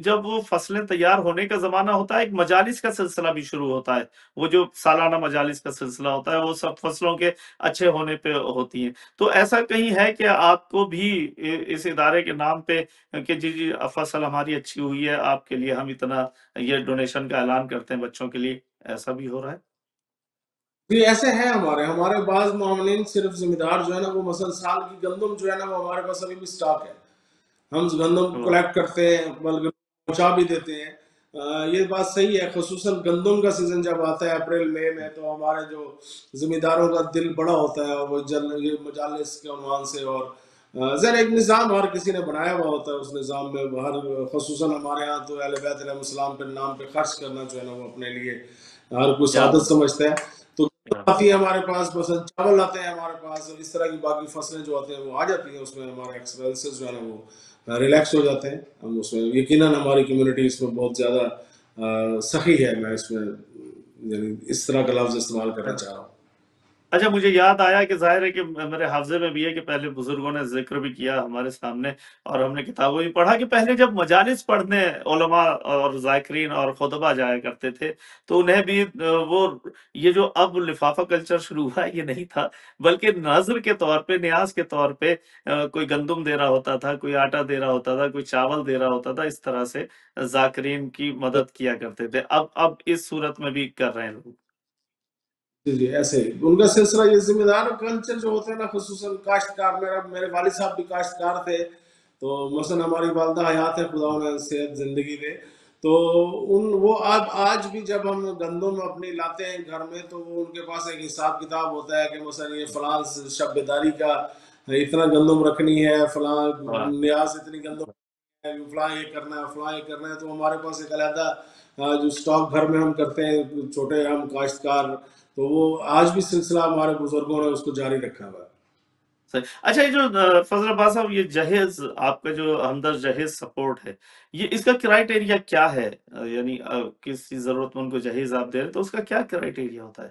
جب وہ فصلیں تیار ہونے کا زمانہ ہوتا ہے، ایک مجالس کا سلسلہ بھی شروع ہوتا ہے. وہ جو سالانہ مجالس کا سلسلہ ہوتا ہے وہ سب فصلوں کے اچھے ہونے پہ ہوتی ہیں. تو ایسا کہیں ہے کہ آپ کو بھی اس ادارے کے نام پہ کہ جی فصل ہماری اچھی ہوئی ہے، آپ کے لیے ہم اتنا یہ ڈونیشن کا اعلان کرتے ہیں بچوں کے لیے، ایسا بھی ہو رہا ہے؟ جی ایسے ہیں ہمارے بعض معاملین صرف زمیندار جو ہے نا وہ مثلا سال کی گندم جو ہے نا وہ ہمارے پاس ابھی بھی سٹاک ہے، ہم گندم کلیکٹ کرتے ہیں بلکہ پہنچا بھی دیتے ہیں. یہ بات صحیح ہے. خصوصاً گندم کا سیزن جب آتا ہے اپریل مئی میں تو ہمارے جو زمینداروں کا دل بڑا ہوتا ہے، وہ یہ مجالس کے عنوان سے اور ذرا ایک نظام ہر کسی نے بنایا ہوا ہوتا ہے، اس نظام میں خصوصاً ہمارے ہاں تو اہل بیت علیہ السلام کے نام پہ خرچ کرنا جو ہے نا وہ اپنے لیے ہر کوئی سعادت سمجھتا ہے. تو آتی ہے ہمارے پاس، مثلا چاول آتے ہیں ہمارے پاس، اس طرح کی باقی فصلیں جو آتی ہیں وہ آ جاتی ہیں، اس میں ہمارے ایکسپینسز جو ہے نا وہ ریلیکس ہو جاتے ہیں. ہم اس میں یقیناً ہماری کمیونٹی اس میں بہت زیادہ سخی ہے، میں اس میں یعنی اس طرح کا لفظ استعمال کرنا چاہ رہا ہوں. اچھا، مجھے یاد آیا کہ ظاہر ہے کہ میرے حافظے میں بھی ہے کہ پہلے بزرگوں نے ذکر بھی کیا ہمارے سامنے اور ہم نے کتابوں میں پڑھا کہ پہلے جب مجالس پڑھنے علماء اور ذاکرین اور خطبہ جایا کرتے تھے تو انہیں بھی وہ یہ جو اب لفافہ کلچر شروع ہوا ہے یہ نہیں تھا، بلکہ نذر کے طور پہ، نیاز کے طور پہ کوئی گندم دے رہا ہوتا تھا، کوئی آٹا دے رہا ہوتا تھا، کوئی چاول دے رہا ہوتا تھا. اس طرح سے ذاکرین کی مدد کیا کرتے تھے. اب اس صورت میں بھی کر رہے ہیں لوگ. جی ایسے ہی ان کا سلسلہ، یہ ذمہ دار کلچر جو ہوتے ہیں نا، خصوصاً کاشتکار، میرے والد صاحب بھی کاشتکار تھے. تو مثلا ہماری والدہ حیات ہے، خدا انہیں صحت زندگی دے. تو وہ آج بھی جب ہم گندم اپنی لاتے ہیں گھر میں تو وہ ان کے پاس ایک حساب کتاب ہوتا ہے کہ مثلا یہ فلاں شب بیداری کا اتنا گندم رکھنی ہے، فلاں نیاز اتنی گندم ہے، فلاں یہ کرنا ہے، فلاں یہ کرنا ہے. تو ہمارے پاس ایک علیحدہ جو سٹاک گھر میں ہم کرتے ہیں، چھوٹے ہم کاشتکار، تو وہ آج بھی سلسلہ ہمارے بزرگوں نے اس کو جاری رکھا ہوا ہے. اچھا، یہ جو فضل عباس صاحب یہ جہیز آپ کا جو ہمدرد جہیز سپورٹ ہے، یہ اس کا کرائٹیریا کیا ہے؟ یعنی کسی ضرورت مند کو جہیز آپ دے رہے تو اس کا کیا کرائٹیریا ہوتا ہے؟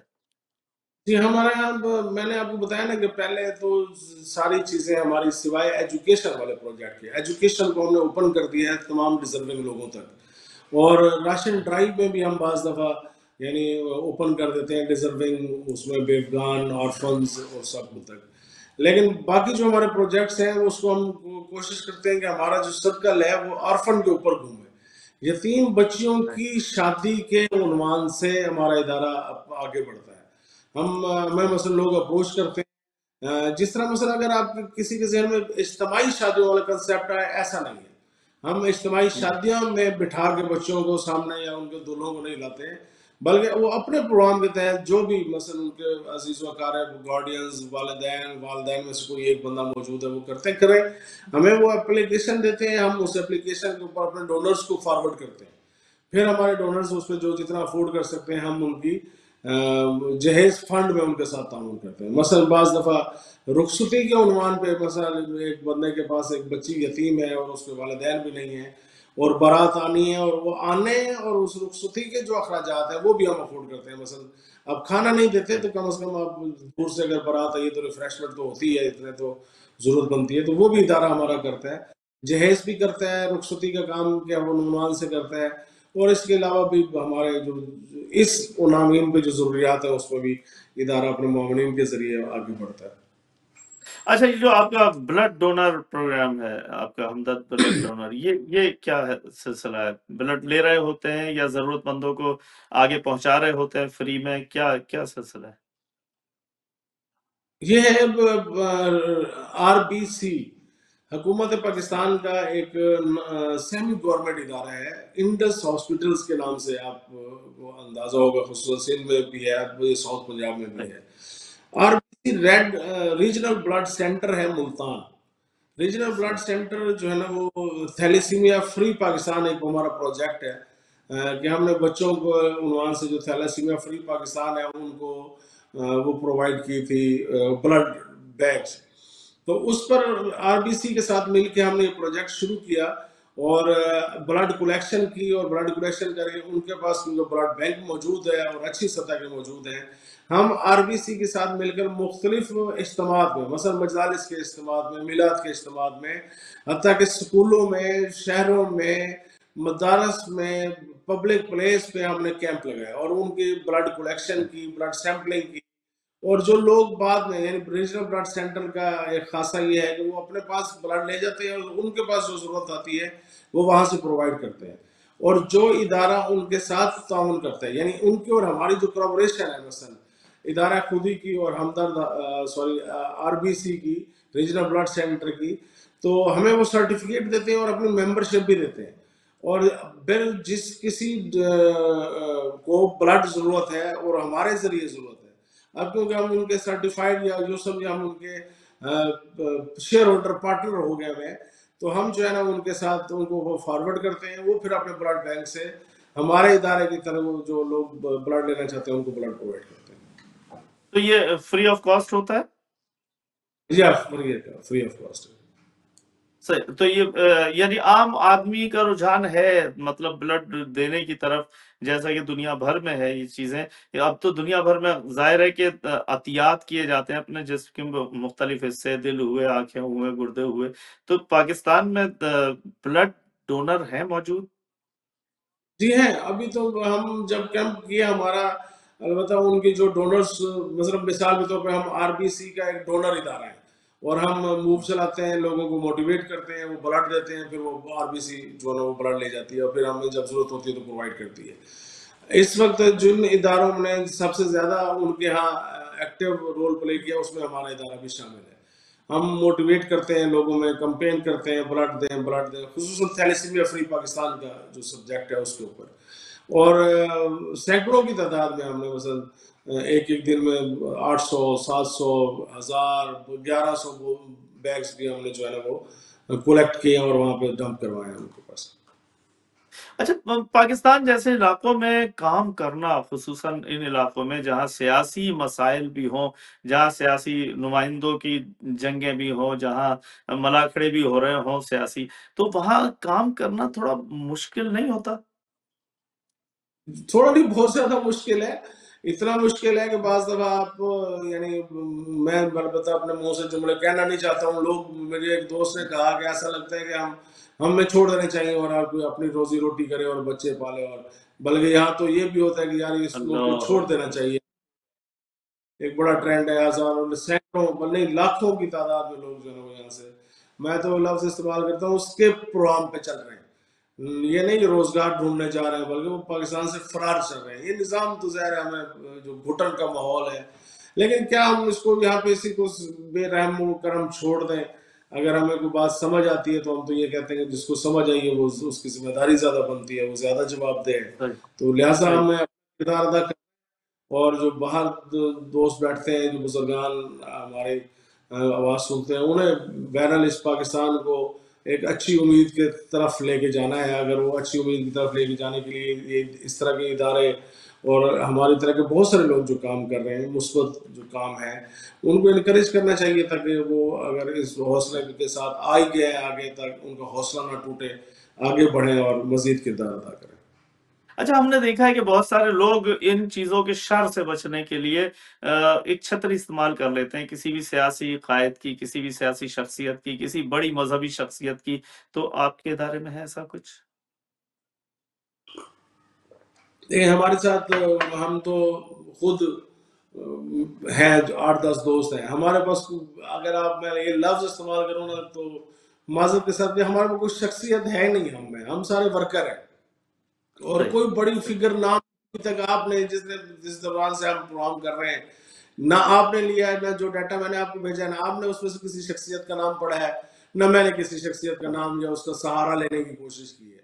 جی ہمارے یہاں میں نے آپ کو بتایا نا کہ پہلے تو ساری چیزیں ہماری سوائے ایجوکیشن والے پروجیکٹ کے، ایجوکیشن کو ہم نے اوپن کر دیا ہے تمام ڈیزرونگ لوگوں تک. اور راشن ڈرائیو میں بھی ہم بعض دفعہ یعنی اوپن کر دیتے ہیں ڈیزرونگ، اس میں بیوگان، آرفنز اور سب تک. لیکن باقی جو ہمارے پروجیکٹس ہیں اس کو ہم کوشش کرتے ہیں کہ ہمارا جو سرکل ہے وہ آرفن کے اوپر گھومے. یتیم بچیوں کی شادی کے عنوان سے ہمارا ادارہ آگے بڑھتا ہے. ہمیں مثلا لوگ اپروچ کرتے ہیں، جس طرح مثلا اگر آپ کسی کے ذہن میں اجتماعی شادیوں والا کنسیپٹ ہے، ایسا نہیں ہے. ہم اجتماعی شادیوں میں بٹھا کے بچوں کو سامنے یا ان کے دلہوں کو نہیں لاتے ہیں، بلکہ وہ اپنے پروگرام کے تحت جو بھی مثلا ان کے عزیز و اقارب گارڈینز والدین میں سے کوئی ایک بندہ موجود ہے وہ کریں، ہمیں وہ اپلیکیشن دیتے ہیں، ہم اس اپلیکیشن کے اوپر اپنے ڈونرز کو فارورڈ کرتے ہیں، پھر ہمارے ڈونرز اس پہ جو جتنا افورڈ کر سکتے ہیں ہم ان کی جہیز فنڈ میں ان کے ساتھ تعاون کرتے ہیں۔ مثلا بعض دفعہ رخصتی کے عنوان پہ مثلا ایک بندے کے پاس ایک بچی یتیم ہے اور اس کے والدین بھی نہیں ہیں اور بارات آنی ہے، اور وہ آنے اور اس رخصتی کے جو اخراجات ہیں وہ بھی ہم افورڈ کرتے ہیں۔ مثلا اب کھانا نہیں دیتے تو کم از کم آپ دور سے اگر بارات آئی تو ریفریشمنٹ تو ہوتی ہے، اتنے تو ضرورت بنتی ہے، تو وہ بھی ادارہ ہمارا کرتا ہے، جہیز بھی کرتا ہے، رخصتی کا کام کیا وہ عنوان سے کرتا ہے، اور اس کے علاوہ بھی ہمارے جو اس عناوین پہ جو ضروریات ہیں اس پہ بھی ادارہ اپنے معاونین کے ذریعے آگے بڑھتا ہے۔ اچھا، یہ جو آپ کا بلڈ ڈونر پروگرام ہے، آپ کا ہمدرد بلڈ ڈونر، یہ کیا ہے سلسلہ ہے؟ بلڈ لے رہے ہوتے ہیں یا ضرورت مندوں کو آگے پہنچا رہے ہوتے ہیں فری میں؟ کیا سلسلہ ہے؟ یہ ہے RBC، حکومت پاکستان کا ایک سیمی گورنمنٹ ادارہ ہے، انڈس ہاسپٹلز کے نام سے آپ کو اندازہ ہوگا، خصوصاً سندھ میں بھی ہے، ساؤتھ پنجاب میں بھی ہے۔ RBC red regional blood centre ہے ملتان۔ ریجنل بلڈ سینٹر جو ہے نا وہ تھیلیسیمیا فری پاکستان ایک ہمارا پروجیکٹ ہے کہ ہم نے بچوں کو عنوان سے جو تھیلیسیمیا فری پاکستان ہے ان کو وہ پرووائڈ کی تھی بلڈ بیگز، تو اس پر RBC کے ساتھ مل کے ہم نے یہ پروجیکٹ شروع کیا اور بلڈ کلیکشن کی، اور بلڈ کلیکشن کر کے ان کے پاس بلڈ بینک موجود ہے اور اچھی سطح کے موجود ہیں، ہم RBC کے ساتھ مل کر مختلف اجتماعات میں، مثلا مجالس کے اجتماعات میں، میلاد کے اجتماعات میں، حتیٰ کہ سکولوں میں، شہروں میں، مدارس میں، پبلک پلیس پہ ہم نے کیمپ لگایا اور ان کی بلڈ کلیکشن کی، بلڈ سیمپلنگ کی، اور جو لوگ بعد میں یعنی ریجنل بلڈ سینٹر کا ایک خاصہ یہ ہے کہ وہ اپنے پاس بلڈ لے جاتے ہیں اور ان کے پاس جو ضرورت آتی ہے وہ وہاں سے پرووائڈ کرتے ہیں، اور جو ادارہ ان کے ساتھ تعاون کرتا ہے، یعنی ان کی اور ہماری جو کولابوریشن ہے، مثلا ادارہ خودی کی اور ہمدرد RBC کی، ریجنل بلڈ سینٹر کی، تو ہمیں وہ سرٹیفکیٹ دیتے ہیں اور اپنی ممبرشپ بھی دیتے ہیں، اور پھر جس کسی کو بلڈ ضرورت ہے اور ہمارے ذریعے ضرورت ہے، اب کیونکہ ہم ان کے سرٹیفائیڈ یا جو سمجھے ہم ان کے شیئر ہولڈر پارٹنر ہو گئے ہیں، تو ہم جو ہے نا ان کے ساتھ ان کو فارورڈ کرتے ہیں، وہ پھر اپنے بلڈ بینک سے ہمارے ادارے کی طرف جو لوگ بلڈ لینا چاہتے ہیں ان کو بلڈ پرووائڈ کرتے ہیں۔ تو یہ فری آف کاسٹ ہوتا ہے؟ یا فری آف کاسٹ ہے۔ صحیح، تو یہ یعنی عام آدمی کا رجحان ہے مطلب بلڈ دینے کی طرف، جیسا کہ دنیا بھر میں ہے یہ چیزیں، اب تو دنیا بھر میں ظاہر ہے کہ عطیات کیے جاتے ہیں اپنے جسم کے مختلف حصے، دل ہوئے، آنکھیں ہوئے، گردے ہوئے، تو پاکستان میں بلڈ ڈونر ہیں موجود؟ جی ہیں، ابھی تو ہم جب کیمپ کیا ہمارا، البتہ ان کی جو ڈونرز، مثلا مثال کے طور پہ ہم RBC کا ایک ڈونر ادارہ ہے اور ہم موو چلاتے ہیں، لوگوں کو موٹیویٹ کرتے ہیں، وہ بلڈ دیتے ہیں، پھر وہ RBC جو ہے نا وہ بلڈ لے جاتی ہے اور پھر ہمیں جب ضرورت ہوتی ہے تو پرووائڈ کرتی ہے۔ اس وقت جن اداروں نے سب سے زیادہ ان کے ہاں ایکٹیو رول پلے کیا اس میں ہمارا ادارہ بھی شامل ہے۔ ہم موٹیویٹ کرتے ہیں لوگوں میں، کمپین کرتے ہیں بلڈ دیں بلڈ دیں، خصوصاً تھیلیسیمیا فری پاکستان کا جو سبجیکٹ ہے اس کے اوپر، اور سینکڑوں کی تعداد میں ہم نے مثلا ایک دن میں 800 700 1000 1100 بیگز بھی ہم نے جو ہے نا وہ کولیکٹ کیے اور وہاں پہ ڈمپ کروائے ہیں ان کے پاس۔ اچھا، پاکستان جیسے علاقوں میں کام کرنا، خصوصاً ان علاقوں میں جہاں سیاسی مسائل بھی ہوں، جہاں سیاسی نمائندوں کی جنگیں بھی ہوں، جہاں ملاکھڑے بھی ہو رہے ہوں سیاسی، تو وہاں کام کرنا تھوڑا مشکل نہیں ہوتا؟ تھوڑا نہیں، بہت زیادہ مشکل ہے، اتنا مشکل ہے کہ بعض دفعہ آپ یعنی میں البتہ اپنے منہ سے جملے کہنا نہیں چاہتا ہوں، لوگ مجھے ایک دوست نے کہا کہ ایسا لگتا ہے کہ ہمیں چھوڑ دینے چاہیے اور آپ اپنی روزی روٹی کرے اور بچے پالے، اور بلکہ یہاں تو یہ بھی ہوتا ہے کہ یار اس کو چھوڑ دینا چاہیے، ایک بڑا ٹرینڈ ہے، ہزاروں سینکڑوں نہیں لاکھوں کی تعداد میں لوگ جو ہے یہاں سے، میں تو لفظ استعمال کرتا ہوں اسکیپ پروگرام پہ چل رہے ہیں، یہ نہیں کہ روزگار ڈھونڈنے جا رہے ہیں بلکہ وہ پاکستان سے فرار چل رہے ہیں۔ یہ نظام تو ظاہر ہے ہمیں جو گھٹن کا ماحول ہے، لیکن کیا ہم اس کو یہاں پہ اسی کو بے رحم و کرم چھوڑ دیں؟ اگر ہمیں کوئی بات سمجھ آتی ہے تو ہم تو یہ کہتے ہیں کہ جس کو سمجھ آئی ہے وہ اس کی ذمہ داری زیادہ بنتی ہے، وہ زیادہ جواب دے، تو لہٰذا ہمیں کردار ادا کر، اور جو باہر دوست بیٹھتے ہیں، جو بزرگان ہمارے آواز سنتے ہیں، انہیں بہرحال اس پاکستان کو ایک اچھی امید کے طرف لے کے جانا ہے. اگر وہ اچھی امید کی طرف لے کے جانے کے لیے یہ اس طرح کے ادارے اور ہماری طرح کے بہت سارے لوگ جو کام کر رہے ہیں، مثبت جو کام ہے، ان کو انکریج کرنا چاہیے، تاکہ وہ اگر اس حوصلے کے ساتھ آئی گئے آگے تک، ان کا حوصلہ نہ ٹوٹے، آگے بڑھیں اور مزید کردار ادا کریں. اچھا، ہم نے دیکھا ہے کہ بہت سارے لوگ ان چیزوں کے شر سے بچنے کے لیے ایک چھتری استعمال کر لیتے ہیں، کسی بھی سیاسی قائد کی، کسی بھی سیاسی شخصیت کی، کسی بڑی مذہبی شخصیت کی. تو آپ کے ادارے میں ہے ایسا کچھ؟ ہمارے ساتھ ہم تو خود ہیں، 8-10 دوست ہیں ہمارے پاس. اگر آپ میں یہ لفظ استعمال کروں نا تو معذرت کے ساتھ، ہمارے پاس کوئی شخصیت ہے نہیں، ہم سارے ورکر ہیں، اور صحیح. کوئی بڑی فگر نام ابھی تک آپ نے جس دوران سے ہم پروگرام کر رہے ہیں، نہ آپ نے لیا ہے، نہ جو ڈیٹا میں نے آپ کو بھیجا ہے، نہ آپ نے اس میں سے کسی شخصیت کا نام پڑھا ہے، نہ میں نے کسی شخصیت کا نام یا اس کا سہارا لینے کی کوشش کی ہے.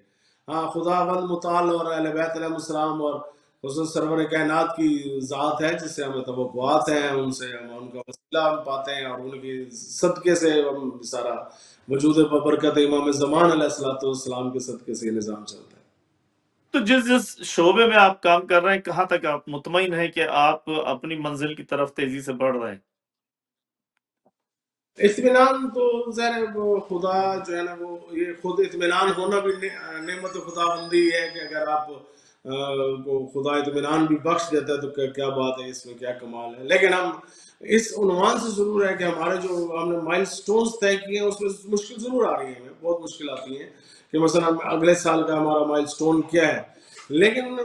ہاں، خداوند متعال اور اہل بیت علیہ السلام اور حضرت سرور کائنات کی ذات ہے، جس سے ہمیں توقعات ہیں، ان سے ہم ان کا وسیلہ ہم پاتے ہیں، اور ان کی صدقے سے ہم سارا وجود برکت امام زمان علیہ السلام کے صدقے سے یہ نظام چلتا ہے. تو جس شعبے میں آپ کام کر رہے ہیں، کہاں تک آپ مطمئن ہیں کہ آپ اپنی منزل کی طرف تیزی سے بڑھ رہے ہیں؟ اطمینان تو ظاہر ہے، وہ خدا جو ہے نا، وہ یہ خود اطمینان ہونا بھی نعمت خدا بندی ہے، کہ اگر آپ کو خدا اطمینان بھی بخش دیتا ہے تو کیا بات ہے، اس میں کیا کمال ہے. لیکن ہم اس عنوان سے ضرور ہے کہ ہمارے جو ہم نے مائل سٹونز طے کیے ہیں، اس میں مشکل ضرور آ رہی ہیں، ہمیں بہت مشکل آتی ہیں، کہ مثلا اگلے سال کا ہمارا مائل سٹون کیا ہے. لیکن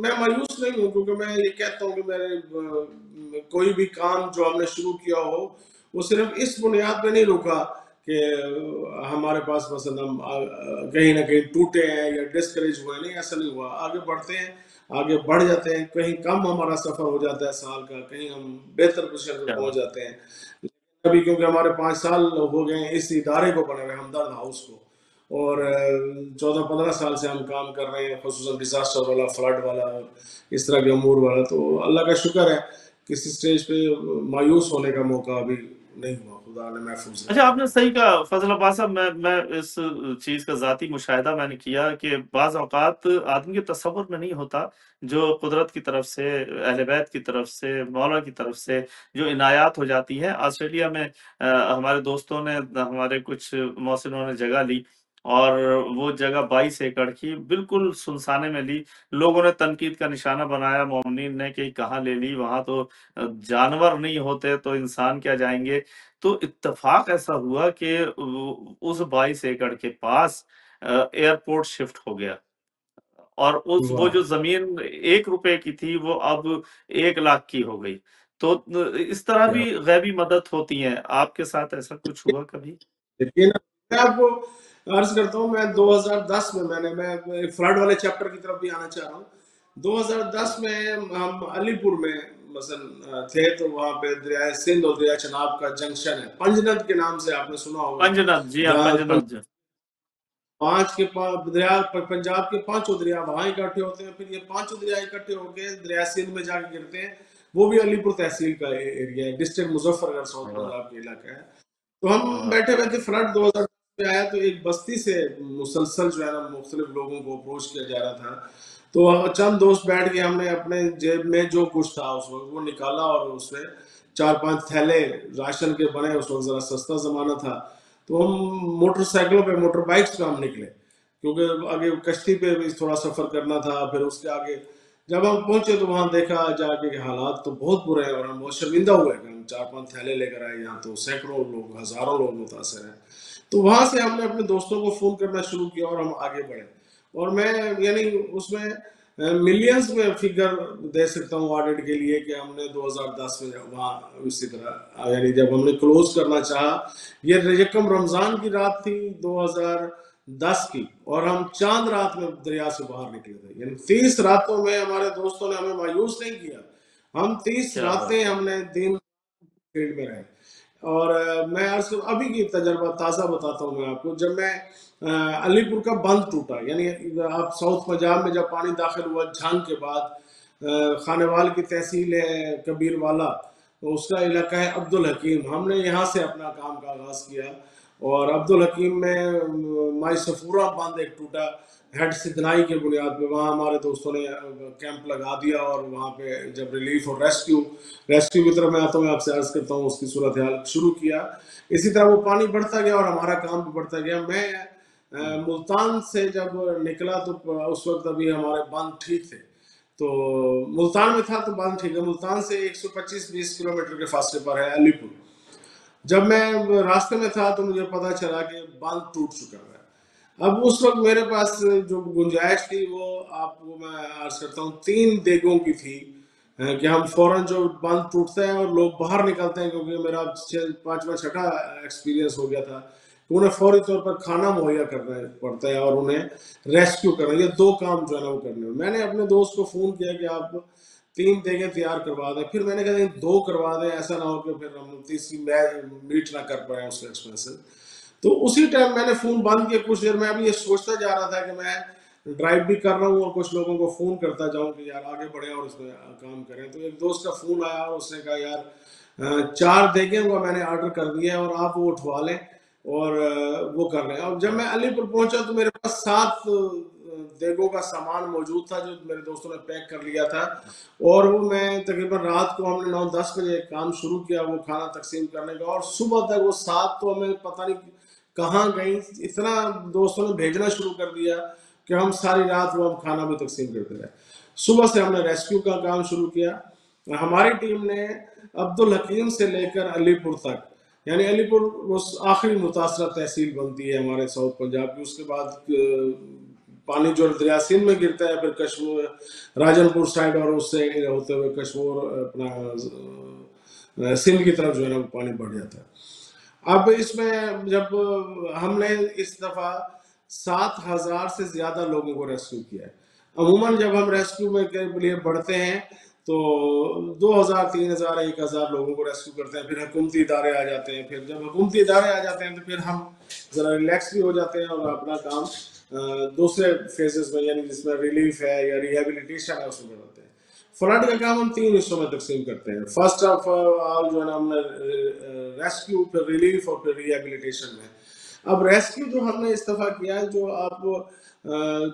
میں مایوس نہیں ہوں، کیونکہ میں یہ کہتا ہوں کہ میرے کوئی بھی کام جو ہم نے شروع کیا ہو، وہ صرف اس بنیاد پہ نہیں رکا کہ ہمارے پاس مثلا ہم کہیں نہ کہیں ٹوٹے ہیں یا ڈسکریج ہوئے. نہیں، ایسا نہیں ہوا. آگے بڑھتے ہیں، آگے بڑھ جاتے ہیں. کہیں کم ہمارا سفر ہو جاتا ہے سال کا، کہیں ہم بہتر پوزیشن پہ پہنچ جاتے ہیں. ابھی کیونکہ ہمارے 5 سال ہو گئے ہیں اس ادارے کو بنے ہوئے، ہمدرد ہاؤس کو، اور 14-15 سال سے ہم کام کر رہے ہیں، خصوصاً ڈیزاسٹر والا، فلڈ والا، اس طرح کے امور والا. تو اللہ کا شکر ہے، کسی سٹیج پہ مایوس ہونے کا موقع ابھی نہیں ہوا، خدا نے محفوظ اچھا، رکھا. آپ نے صحیح کہا فضل عباس صاحب. میں اس چیز کا ذاتی مشاہدہ میں نے کیا کہ بعض اوقات آدمی کے تصور میں نہیں ہوتا، جو قدرت کی طرف سے، اہل بیت کی طرف سے، مولا کی طرف سے جو عنایات ہو جاتی ہیں. آسٹریلیا میں ہمارے دوستوں نے، ہمارے کچھ محسنوں نے جگہ لی، اور وہ جگہ 22 ایکڑ کی بالکل سنسانے میں لی. لوگوں نے تنقید کا نشانہ بنایا، مومنین نے، کہ کہاں لے لی، وہاں تو جانور نہیں ہوتے تو انسان کیا جائیں گے. تو اتفاق ایسا ہوا کہ اس 22 ایکڑ کے پاس ایئرپورٹ شفٹ ہو گیا، اور وہ واہ. جو زمین 1 روپے کی تھی وہ اب 1 لاکھ کی ہو گئی. تو اس طرح بھی غیبی مدد ہوتی ہیں. آپ کے ساتھ ایسا کچھ ہوا کبھی؟ لیکن میں آپ کو عرض کرتا ہوں، میں 2010 میں میں فلڈ والے چیپٹر کی طرف بھی آنا چاہ رہا ہوں. 2010 میں ہم علی پور میں مثلا تھے، تو وہاں پہ دریائے سندھ اور دریائے چناب کا جنکشن ہے، پنجند کے نام سے آپ نے سنا ہوگا، پنجنت، جی ہاں، جہاں پنجنت. دریا، پنجاب کے 5 دریا وہاں اکٹھے ہوتے ہیں، پھر یہ 5 دریا اکٹھے ہو کے دریائے سندھ میں جا کے گرتے ہیں. وہ بھی علی پور تحصیل کا ایریا ہے، ڈسٹرکٹ مظفر گڑھ، ساؤتھ پنجاب کا علاقہ ہے. تو ہم بیٹھے ہوئے تھے، فلڈ 2010 میں آیا، تو ایک بستی سے مسلسل جو ہے نا مختلف لوگوں کو اپروچ کیا جا رہا تھا. تو چند دوست بیٹھ کے ہم نے اپنے جیب میں جو کچھ تھا اس وقت وہ نکالا، اور اس میں 4-5 تھیلے راشن کے بنے، اس وقت ذرا سستا زمانہ تھا. تو ہم موٹر سائیکلوں پہ، موٹر بائکس پہ ہم نکلے، کیونکہ آگے کشتی پہ بھی تھوڑا سفر کرنا تھا. پھر اس کے آگے جب ہم پہنچے تو وہاں دیکھا جا کے کہ حالات تو بہت برے ہیں، اور ہم بہت شرمندہ ہوئے کہ ہم 4-5 تھیلے لے کر آئے، یہاں تو سینکڑوں لوگ، ہزاروں لوگ متاثر ہیں. تو وہاں سے ہم نے اپنے دوستوں کو فون کرنا شروع کیا، اور ہم آگے بڑھے. اور میں یعنی اس میں ملینز میں فگر دے سکتا ہوں آڈٹ کے لیے، کہ ہم نے 2010 میں وہاں اسی طرح، یعنی جب ہم نے کلوز کرنا چاہا، یہ یکم رمضان کی رات تھی 2010 کی، اور ہم چاند رات میں دریا سے باہر نکلے تھے. یعنی 30 راتوں میں ہمارے دوستوں نے ہمیں مایوس نہیں کیا. ہم 30 کیا بات راتیں ہے. ہم نے دن فیلڈ میں رہے. اور میں ابھی کی تجربہ تازہ بتاتا ہوں میں آپ کو. جب میں علی پور کا بند ٹوٹا، یعنی آپ ساؤتھ پنجاب میں جب پانی داخل ہوا جھنگ کے بعد، خانوال کی تحصیل ہے کبیر والا، اس کا علاقہ ہے عبدالحکیم. ہم نے یہاں سے اپنا کام کا آغاز کیا اور عبدالحکیم میں مائی صفورہ باندھ ایک ٹوٹا ہیڈ سدنائی کے بنیاد پہ، وہاں ہمارے دوستوں نے کیمپ لگا دیا اور وہاں پہ جب ریلیف اور ریسکیو کی طرف میں آتا ہوں، آپ سے عرض کرتا ہوں، اس کی صورتحال شروع کیا. اسی طرح وہ پانی بڑھتا گیا اور ہمارا کام بھی بڑھتا گیا. میں ملتان سے جب نکلا تو اس وقت ابھی ہمارے باندھ ٹھیک تھے، تو ملتان میں تھا تو باندھ ٹھیک ہے. ملتان سے 125-20 کلومیٹر کے فاصلے پر ہے علی پور. جب میں راستے میں تھا تو مجھے پتا چلا کہ باندھ ٹوٹ چکا ہے. اب اس وقت میرے پاس جو گنجائش تھی وہ آپ کو میں عرض کرتا ہوں 3 دیگوں کی تھی کہ ہم فوراً جو باندھ ٹوٹتا ہے اور لوگ باہر نکلتے ہیں، کیونکہ میرا 5واں 6ٹھا ایکسپیرینس ہو گیا تھا کہ انہیں فوری طور پر کھانا مہیا کرنا پڑتا ہے اور انہیں ریسکیو کرنا. یہ 2 کام جو ہے نا وہ کرنے. میں نے اپنے دوست کو فون کیا کہ آپ 3 دیگیں تیار کروا دیں. پھر میں نے کہا 2 کروا دیں، ایسا نہ ہو کہ پھر ہم تیسری میٹ نہ کر پائیں اس کا ایکسپینسو. تو اسی ٹائم میں نے فون بند کیا. کچھ دیر میں ابھی یہ سوچتا جا رہا تھا کہ میں ڈرائیو بھی کر رہا ہوں اور کچھ لوگوں کو فون کرتا جاؤں کہ یار آگے بڑھیں اور اس میں کام کریں. تو ایک دوست کا فون آیا اور اس نے کہا یار 4 دیگیں کا میں نے آرڈر کر دیا ہے اور آپ وہ اٹھوا لیں اور وہ کر لیں. اور جب میں علی پور پہنچا تو میرے پاس 7 دیگوں کا سامان موجود تھا جو میرے دوستوں نے پیک کر لیا تھا، اور وہ میں تقریباً رات کو ہم نے 9-10 بجے کام شروع کیا وہ کھانا تقسیم کرنے کا، اور صبح تک وہ 7 تو ہمیں پتہ نہیں کہاں گئی. اتنا دوستوں نے بھیجنا شروع کر دیا کہ ہم ساری رات وہ ہم کھانا بھی تقسیم کرتے رہے. صبح سے ہم نے ریسکیو کا کام شروع کیا. ہماری ٹیم نے عبدالحکیم سے لے کر علی پور تک، یعنی علی پور وہ آخری متاثرہ تحصیل بنتی ہے ہمارے ساؤتھ پنجاب کی. اس کے بعد پانی جو دریا سندھ میں گرتا ہے پھر کشمور راجن پور سائڈ اور اس سے ہوتے ہوئے کشمور اپنا سندھ کی طرف جو ہے نا پانی بڑھ جاتا ہے. اب اس میں جب ہم نے اس دفعہ 7,000 سے زیادہ لوگوں کو ریسکیو کیا ہے. عموماً جب ہم ریسکیو میں کے لیے بڑھتے ہیں تو 2,000 3,000 1,000 لوگوں کو ریسکیو کرتے ہیں. پھر حکومتی ادارے آ جاتے ہیں. پھر جب حکومتی ادارے آ جاتے ہیں تو پھر ہم ذرا ریلیکس بھی ہو جاتے ہیں اور اپنا کام دوسرے فیزز میں، یعنی جس میں ریلیف ہے یا ریہیبلیٹیشن ہے، اس میں بڑھاتے ہیں. فلڈ کا کام ہم 3 حصوں میں تقسیم کرتے ہیں. فرسٹ آف آل جو ہے نا ہم نے ریسکیو، پھر ریلیف اور پھر ریہیبلیٹیشن میں. اب ریسکیو جو ہم نے اس دفعہ کیا ہے، جو آپ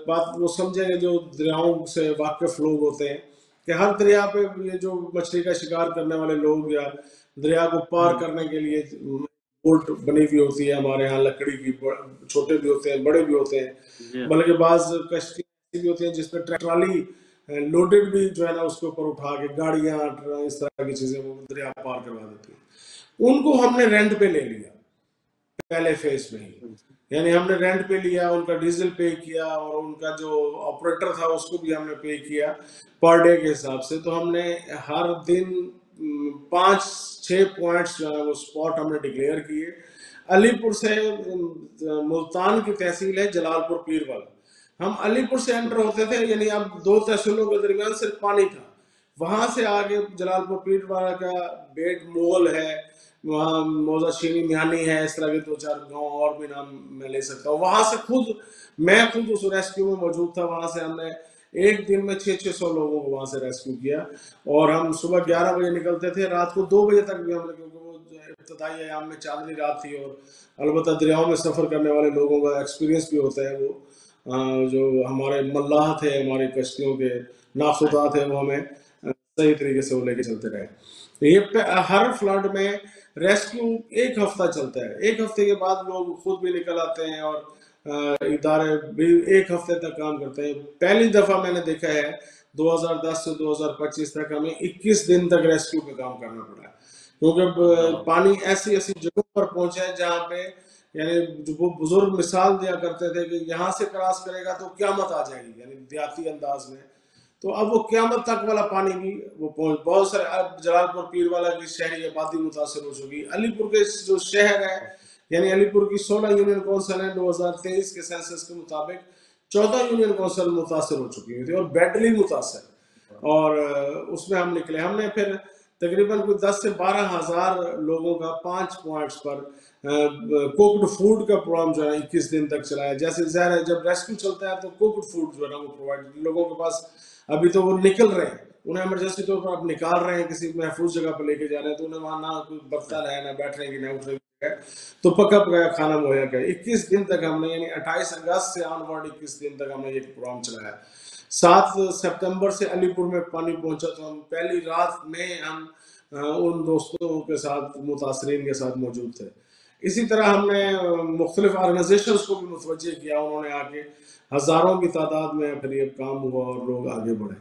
بات وہ سمجھیں گے جو دریاؤں سے واقف لوگ ہوتے ہیں کہ ہر دریا پہ یہ جو مچھلی کا شکار کرنے والے لوگ یا دریا کو پار کرنے کے لیے بوٹ بنی ہوئی ہوتی ہے ہمارے ہاں لکڑی کی، چھوٹے بھی ہوتے ہیں بڑے بھی ہوتے ہیں، بلکہ بعض کشتی ایسی بھی ہوتی ہیں جس پہ ٹرالی لوڈڈ بھی جو ہے نا اس کے اوپر اٹھا کے گاڑیاں اس طرح کی چیزیں وہ دریا پار کروا دیتی ہیں. ان کو ہم نے رینٹ پہ لے لیا پہلے فیز میں ہی، یعنی ہم نے رینٹ پہ لیا، ان کا ڈیزل پے کیا اور ان کا جو آپریٹر تھا اس کو بھی ہم نے پے کیا پر ڈے کے حساب سے. تو ہم نے ہر دن 5-6 پوائنٹس جو ہے وہ اسپاٹ ہم نے ڈکلیئر کیے. علی پور سے ملتان کی تحصیل ہے جلال پور پیر والا. ہم علی پور سے انٹر ہوتے تھے، یعنی اب 2 تحصیلوں کے درمیان صرف پانی تھا. وہاں سے آگے جلال پور پیر والا کا بیٹ مغل ہے، وہاں موزہ چینی میانی ہے، اس طرح کے 2-4 گاؤں اور بھی نام میں لے سکتا ہوں. وہاں سے میں خود اس ریسکیو میں موجود تھا. وہاں سے ہم نے ایک دن میں 600 لوگوں کو وہاں سے ریسکیو کیا اور ہم صبح 11 بجے نکلتے تھے، رات کو 2 بجے تک بھی ہم نے، کیونکہ وہ ابتدائی ایام میں چاندنی رات تھی اور البتہ دریاؤں میں سفر کرنے والے لوگوں کا ایکسپیرینس بھی ہوتا ہے. وہ جو ہمارے ملاح تھے، ہماری کشتیوں کے ناخدا تھے، وہ ہمیں صحیح طریقے سے وہ لے کے چلتے رہے. یہ ہر فلڈ میں ریسکیو 1 ہفتہ چلتا ہے. 1 ہفتے کے بعد لوگ خود بھی نکل آتے ہیں اور ادارے بھی 1 ہفتے تک کام کرتے ہیں. پہلی دفعہ میں نے دیکھا ہے 2010 سے 2025 تک ہمیں 21 دن تک ریسکیو پہ کام کرنا پڑا ہے، کیونکہ پانی ایسی جگہوں پر پہنچا ہے جہاں پہ، یعنی جو وہ بزرگ مثال دیا کرتے تھے کہ یہاں سے کراس کرے گا تو قیامت آ جائے گی، یعنی دیہاتی انداز میں. تو اب وہ قیامت تک والا پانی بھی وہ بہت سارے، اب جلال پور پیر والا کی شہری آبادی متاثر ہو چکی. علی پور کے جو شہر ہے، یعنی علی پور کی 16 یونین کونسل ہیں، 2023 کے سینسس کے مطابق 14 یونین کونسل متاثر ہو چکی تھی اور بیڈلی متاثر. اور اس میں ہم نکلے. ہم نے پھر تقریباً کوئی 10 سے 12 ہزار لوگوں کا 5 پوائنٹس پر کوکڈ فوڈ کا پروگرام جو ہے 21 دن تک چلایا. جیسے ظاہر ہے جب ریسکیو چلتا ہے تو کوکڈ فوڈ جو ہے نا وہ پرووائڈ لوگوں کے پاس. ابھی تو وہ نکل رہے ہیں انہیں ایمرجنسی طور پر آپ نکال رہے ہیں کسی محفوظ جگہ پر لے کے جا رہے ہیں تو انہیں وہاں نہ کوئی برتن ہے، نہ بیٹھنے کی، نہ اٹھنے کی ہے، تو پکا پکایا کھانا مہیا کرے. 21 دن تک ہم نے، یعنی 28 اگست سے آن ورڈ 21 دن تک ہم نے یہ پروگرام چلایا. 7 سپتمبر سے علی پور میں پانی پہنچا تو ہم پہلی رات میں ہم ان دوستوں کے ساتھ، متاثرین کے ساتھ موجود تھے. اسی طرح ہم نے مختلف آرگنائزیشنز کو بھی متوجہ کیا، انہوں نے آ کے ہزاروں کی تعداد میں پھر یہ کام ہوا اور لوگ آگے بڑھے.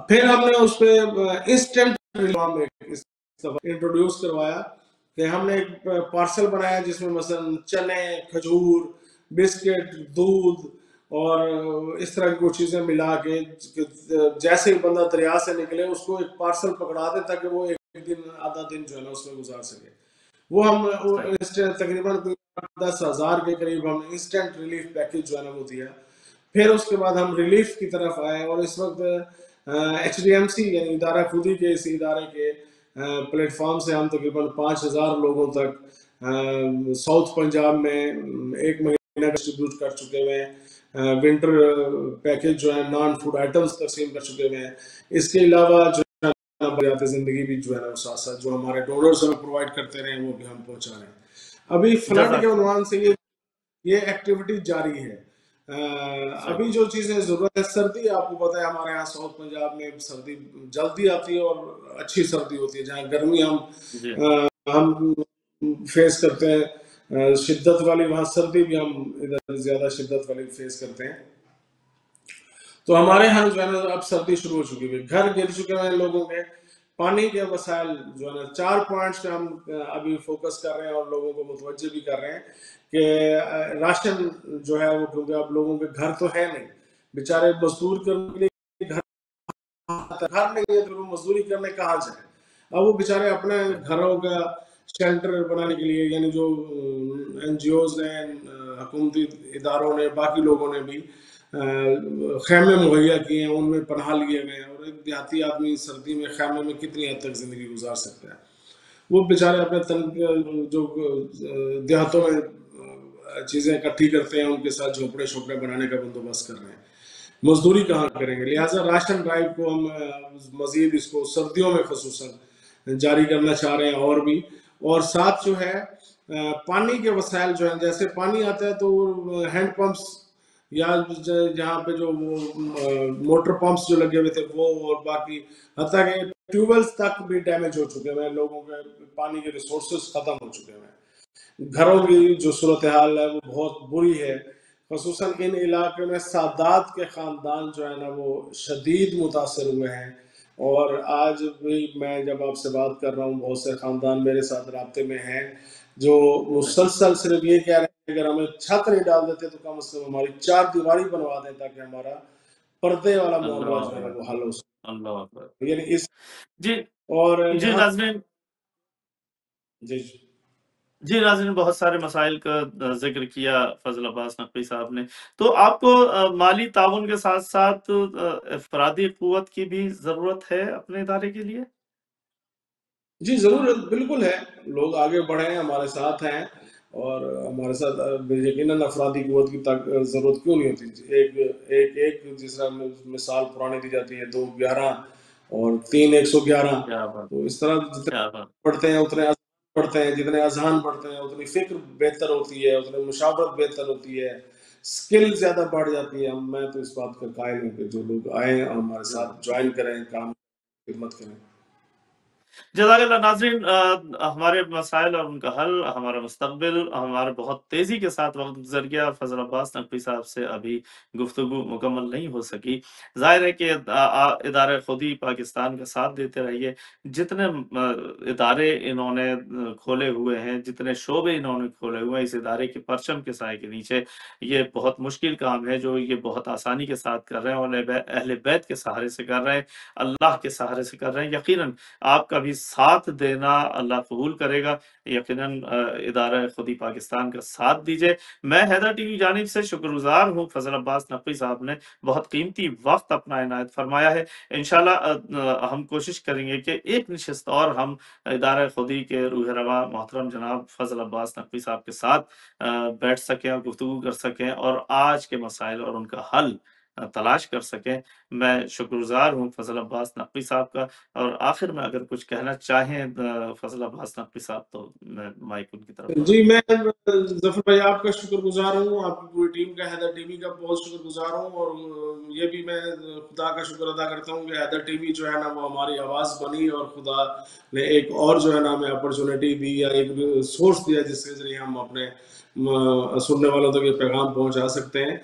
پھر ہم نے اس پہ انسٹنٹ انٹروڈیوس کروایا کہ ہم نے ایک پارسل بنایا جس میں مثلا چنے، کھجور، بسکٹ، دودھ اور اس طرح کی کچھ چیزیں ملا کے، جیسے ہی بندہ دریا سے نکلے اس کو ایک پارسل پکڑا دے تاکہ وہ ایک دن آدھا دن جو ہے نا اس میں گزار سکے. وہ ہم تقریباً 10,000 کے قریب ہم نے انسٹنٹ ریلیف پیکج جو ہے نا وہ دیا. پھر اس کے بعد ہم ریلیف کی طرف آئے اور اس وقت HDMC یعنی ادارہ خودی کے اس ادارے کے پلیٹ فارم سے ہم تقریباً 5,000 لوگوں تک ساؤتھ پنجاب میں 1 مہینہ ڈسٹریبیوٹ کر چکے ہوئے ہیں. ونٹر پیکج جو ہے نان فوڈ آئٹمز تقسیم کر چکے ہوئے ہیں. اس کے علاوہ جو بنیادی زندگی بھی جو ہے نا ساتھ ساتھ جو ہمارے ڈونرز ہمیں پرووائڈ کرتے رہے ہیں وہ بھی ہم پہنچا رہے ہیں. ابھی فلڈ کے عنوان سے یہ ایکٹیویٹی جاری ہے. ابھی جو چیزیں ضرورت ہے، سردی آپ کو پتہ ہے ہمارے یہاں ساؤتھ پنجاب میں سردی جلدی آتی ہے اور اچھی سردی ہوتی ہے. جہاں گرمی ہم فیس کرتے ہیں شدت والی، وہاں سردی بھی ہم ادھر زیادہ شدت والی فیس کرتے ہیں. تو ہمارے ہاں جو ہے نا اب سردی شروع ہو چکی ہے، گھر گر چکے ہیں لوگوں کے. پانی کے وسائل جو ہے نا 4 پوائنٹس پہ ہم ابھی فوکس کر رہے ہیں اور لوگوں کو متوجہ بھی کر رہے ہیں کہ راشن جو ہے وہ، کیونکہ اب لوگوں کے گھر تو ہے نہیں، بیچارے مزدور کرنے کے لیے گھر نہیں ہے تو وہ مزدوری کرنے کہاں جائیں. اب وہ بیچارے اپنے گھروں کا شیلٹر بنانے کے لیے، یعنی جو NGOs نے، حکومتی اداروں نے، باقی لوگوں نے بھی خیمے مہیا کیے ہیں، ان میں پناہ لیے ہوئے ہیں. اور ایک دیہاتی آدمی سردی میں خیمے میں کتنی حد تک زندگی گزار سکتا ہے. وہ بیچارے اپنے جو دیہاتوں میں چیزیں اکٹھی کرتے ہیں ان کے ساتھ جھوپڑے شوپڑے بنانے کا بندوبست کر رہے ہیں. مزدوری کہاں کریں گے؟ لہٰذا راشن ڈرائیو کو ہم مزید اس کو سردیوں میں خصوصاً جاری کرنا چاہ رہے ہیں. اور بھی، اور ساتھ جو ہے پانی کے وسائل جو ہیں، جیسے پانی آتا ہے تو ہینڈ پمپس یا جہاں پہ جو موٹر پمپس جو لگے ہوئے تھے وہ، اور باقی حتیٰ کہ ٹیوب ویلز تک بھی ڈیمیج ہو چکے ہیں. لوگوں کے پانی کے ریسورسز ختم ہو چکے ہیں. گھروں کی جو صورتحال ہے وہ بہت بری ہے. خصوصاً ان علاقے میں سادات کے خاندان جو ہے نا وہ شدید متاثر ہوئے ہیں. اور آج بھی میں جب آپ سے بات کر رہا ہوں بہت سے خاندان میرے ساتھ رابطے میں ہیں جو مسلسل صرف یہ کہہ رہے ہیں کہ اگر ہمیں چھت نہیں ڈال دیتے تو کم از کم ہماری 4 دیواری بنوا دیں تاکہ ہمارا پردے والا معاملہ جو ہے وہ حل ہو سکے. اللہ اکبر. یعنی اس جی اور جی ناظرین، جی ناظرین، بہت سارے مسائل کا ذکر کیا فضل عباس نقوی صاحب نے. تو آپ کو مالی تعاون کے ساتھ ساتھ افرادی قوت کی بھی ضرورت ہے اپنے ادارے کے لیے؟ جی ضرور، بالکل ہے. لوگ آگے بڑھے ہیں، ہمارے ساتھ ہیں، اور ہمارے ساتھ یقیناً افرادی قوت کی ضرورت کیوں نہیں ہوتی. ایک جس طرح مثال پرانی دی جاتی ہے 2 11 اور 3 111. تو اس طرح جتنے پڑھتے ہیں اتنے پڑھتے ہیں، جتنے اذہان پڑھتے ہیں اتنی فکر بہتر ہوتی ہے، اتنی مشاورت بہتر ہوتی ہے، سکل زیادہ بڑھ جاتی ہے. میں تو اس بات کا قائل ہوں کہ جو لوگ آئیں ہمارے ساتھ جوائن کریں، کام خدمت کریں. جزاک اللہ. ناظرین، ہمارے مسائل اور ان کا حل، ہمارا مستقبل، ہمارا بہت تیزی کے ساتھ وقت گزر گیا. فضل عباس نقوی صاحب سے ابھی گفتگو مکمل نہیں ہو سکی. ظاہر ہے کہ ادارہ خودی پاکستان کا ساتھ دیتے رہیے. جتنے ادارے انہوں نے کھولے ہوئے ہیں، جتنے شعبے انہوں نے کھولے ہوئے ہیں، اس ادارے کے پرچم کے سائے کے نیچے یہ بہت مشکل کام ہے جو یہ بہت آسانی کے ساتھ کر رہے ہیں، اور اہل بیت کے سہارے سے کر رہے ہیں، اللہ کے سہارے سے کر رہے ہیں. یقیناً آپ کا بھی ساتھ دینا اللہ قبول کرے گا. یقیناً ادارہ خودی پاکستان کا ساتھ دیجئے. میں حیدر ٹی وی جانب سے شکر گزار ہوں. فضل عباس نقوی صاحب نے بہت قیمتی وقت اپنا عنایت فرمایا ہے. انشاءاللہ ہم کوشش کریں گے کہ ایک نشست اور ہم ادارہ خودی کے روح رواں محترم جناب فضل عباس نقوی صاحب کے ساتھ بیٹھ سکیں اور گفتگو کر سکیں اور آج کے مسائل اور ان کا حل تلاش کر سکیں۔ میں شکرگزار ہوں فضل عباس نقوی صاحب کا، اور آخر میں اگر کچھ کہنا چاہیں فضل عباس نقوی صاحب تو میں مائک ان کی طرف۔ جی میں ظفر بھائی آپ کا شکر گزار ہوں، آپ کی پوری ٹیم کا، حیدر ٹی وی کا بہت شکر گزار ہوں، اور یہ بھی میں خدا کا شکر ادا کرتا ہوں کہ حیدر ٹی وی جو ہے نا وہ ہماری آواز بنی، اور خدا نے ایک اور جو ہے نا ہمیں اپرچونیٹی دی یا ایک سورس دیا جس کے ذریعے ہم اپنے سننے والوں تک یہ پیغام پہنچا سکتے ہیں۔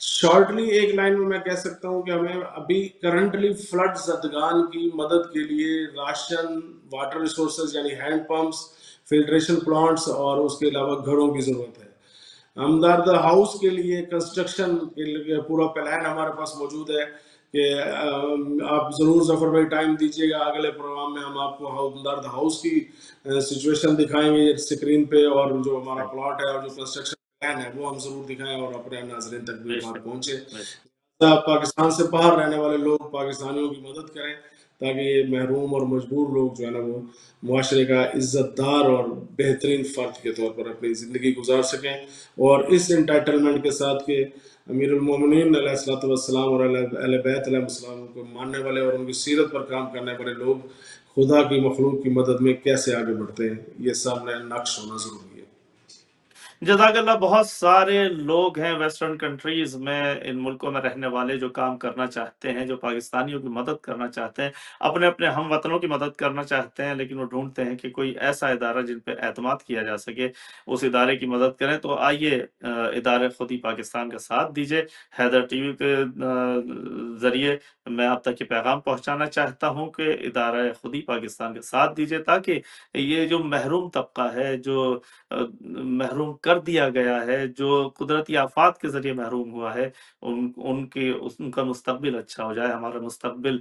شارٹلی ایک لائن میں کہہ سکتا ہوں کہ ہمیں ابھی کرنٹلی فلڈ زدگان کی مدد کے لیے راشن، واٹر ریسورسز یعنی ہینڈ پمپس، فلٹریشن پلانٹس اور اس کے علاوہ گھروں کی ضرورت ہے۔ ہمدرد ہاؤس کے لیے کنسٹرکشن کے لیے پورا پلان ہمارے پاس موجود ہے کہ آپ ضرور ظفر بھائی ٹائم دیجیے گا، اگلے پروگرام میں ہم آپ کو ہمدرد ہاؤس کی سچویشن دکھائیں گے اسکرین پہ، اور جو ہمارا پلاٹ ہے اور جو کنسٹرکشن پلان ہے وہ ہم ضرور دکھائیں اور اپنے ناظرین تک بھی بات پہنچے۔ پاکستان سے باہر رہنے والے لوگ پاکستانیوں کی مدد کریں تاکہ یہ محروم اور مجبور لوگ جو ہے نا وہ معاشرے کا عزت دار اور بہترین فرد کے طور پر اپنی زندگی گزار سکیں، اور اس انٹائٹلمنٹ کے ساتھ کہ امیر المومنین علیہ الصلوۃ والسلام اور اہل بیت علیہ السلام کو ماننے والے اور ان کی سیرت پر کام کرنے والے لوگ خدا کی مخلوق کی مدد میں کیسے آگے بڑھتے ہیں، یہ سامنے نقش ہونا ضروری ہے۔ جزاک اللہ۔ بہت سارے لوگ ہیں ویسٹرن کنٹریز میں، ان ملکوں میں رہنے والے جو کام کرنا چاہتے ہیں، جو پاکستانیوں کی مدد کرنا چاہتے ہیں، اپنے اپنے ہم وطنوں کی مدد کرنا چاہتے ہیں، لیکن وہ ڈھونڈتے ہیں کہ کوئی ایسا ادارہ جن پہ اعتماد کیا جا سکے، اس ادارے کی مدد کریں۔ تو آئیے ادارے خودی پاکستان کا ساتھ دیجیے۔ حیدر ٹی وی کے ذریعے میں آپ تک یہ پیغام پہنچانا چاہتا ہوں کہ ادارہ خودی پاکستان کا ساتھ دیجیے، تاکہ یہ جو محروم طبقہ ہے، جو محروم کر دیا گیا ہے، جو قدرتی آفات کے ذریعے محروم ہوا ہے، ان کا مستقبل اچھا ہو جائے۔ ہمارا مستقبل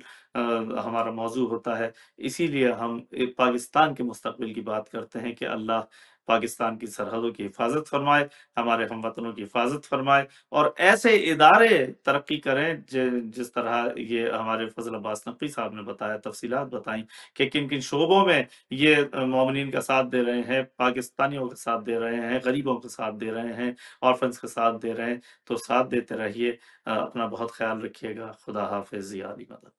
ہمارا موضوع ہوتا ہے، اسی لیے ہم پاکستان کے مستقبل کی بات کرتے ہیں کہ اللہ پاکستان کی سرحدوں کی حفاظت فرمائے، ہمارے ہم وطنوں کی حفاظت فرمائے، اور ایسے ادارے ترقی کریں جس طرح یہ ہمارے فضل عباس نقوی صاحب نے بتایا، تفصیلات بتائیں کہ کن کن شعبوں میں یہ مومنین کا ساتھ دے رہے ہیں، پاکستانیوں کا ساتھ دے رہے ہیں، غریبوں کا ساتھ دے رہے ہیں، آرفنس کا ساتھ دے رہے ہیں۔ تو ساتھ دیتے رہیے، اپنا بہت خیال رکھیے گا۔ خدا حافظ، یاد مدد۔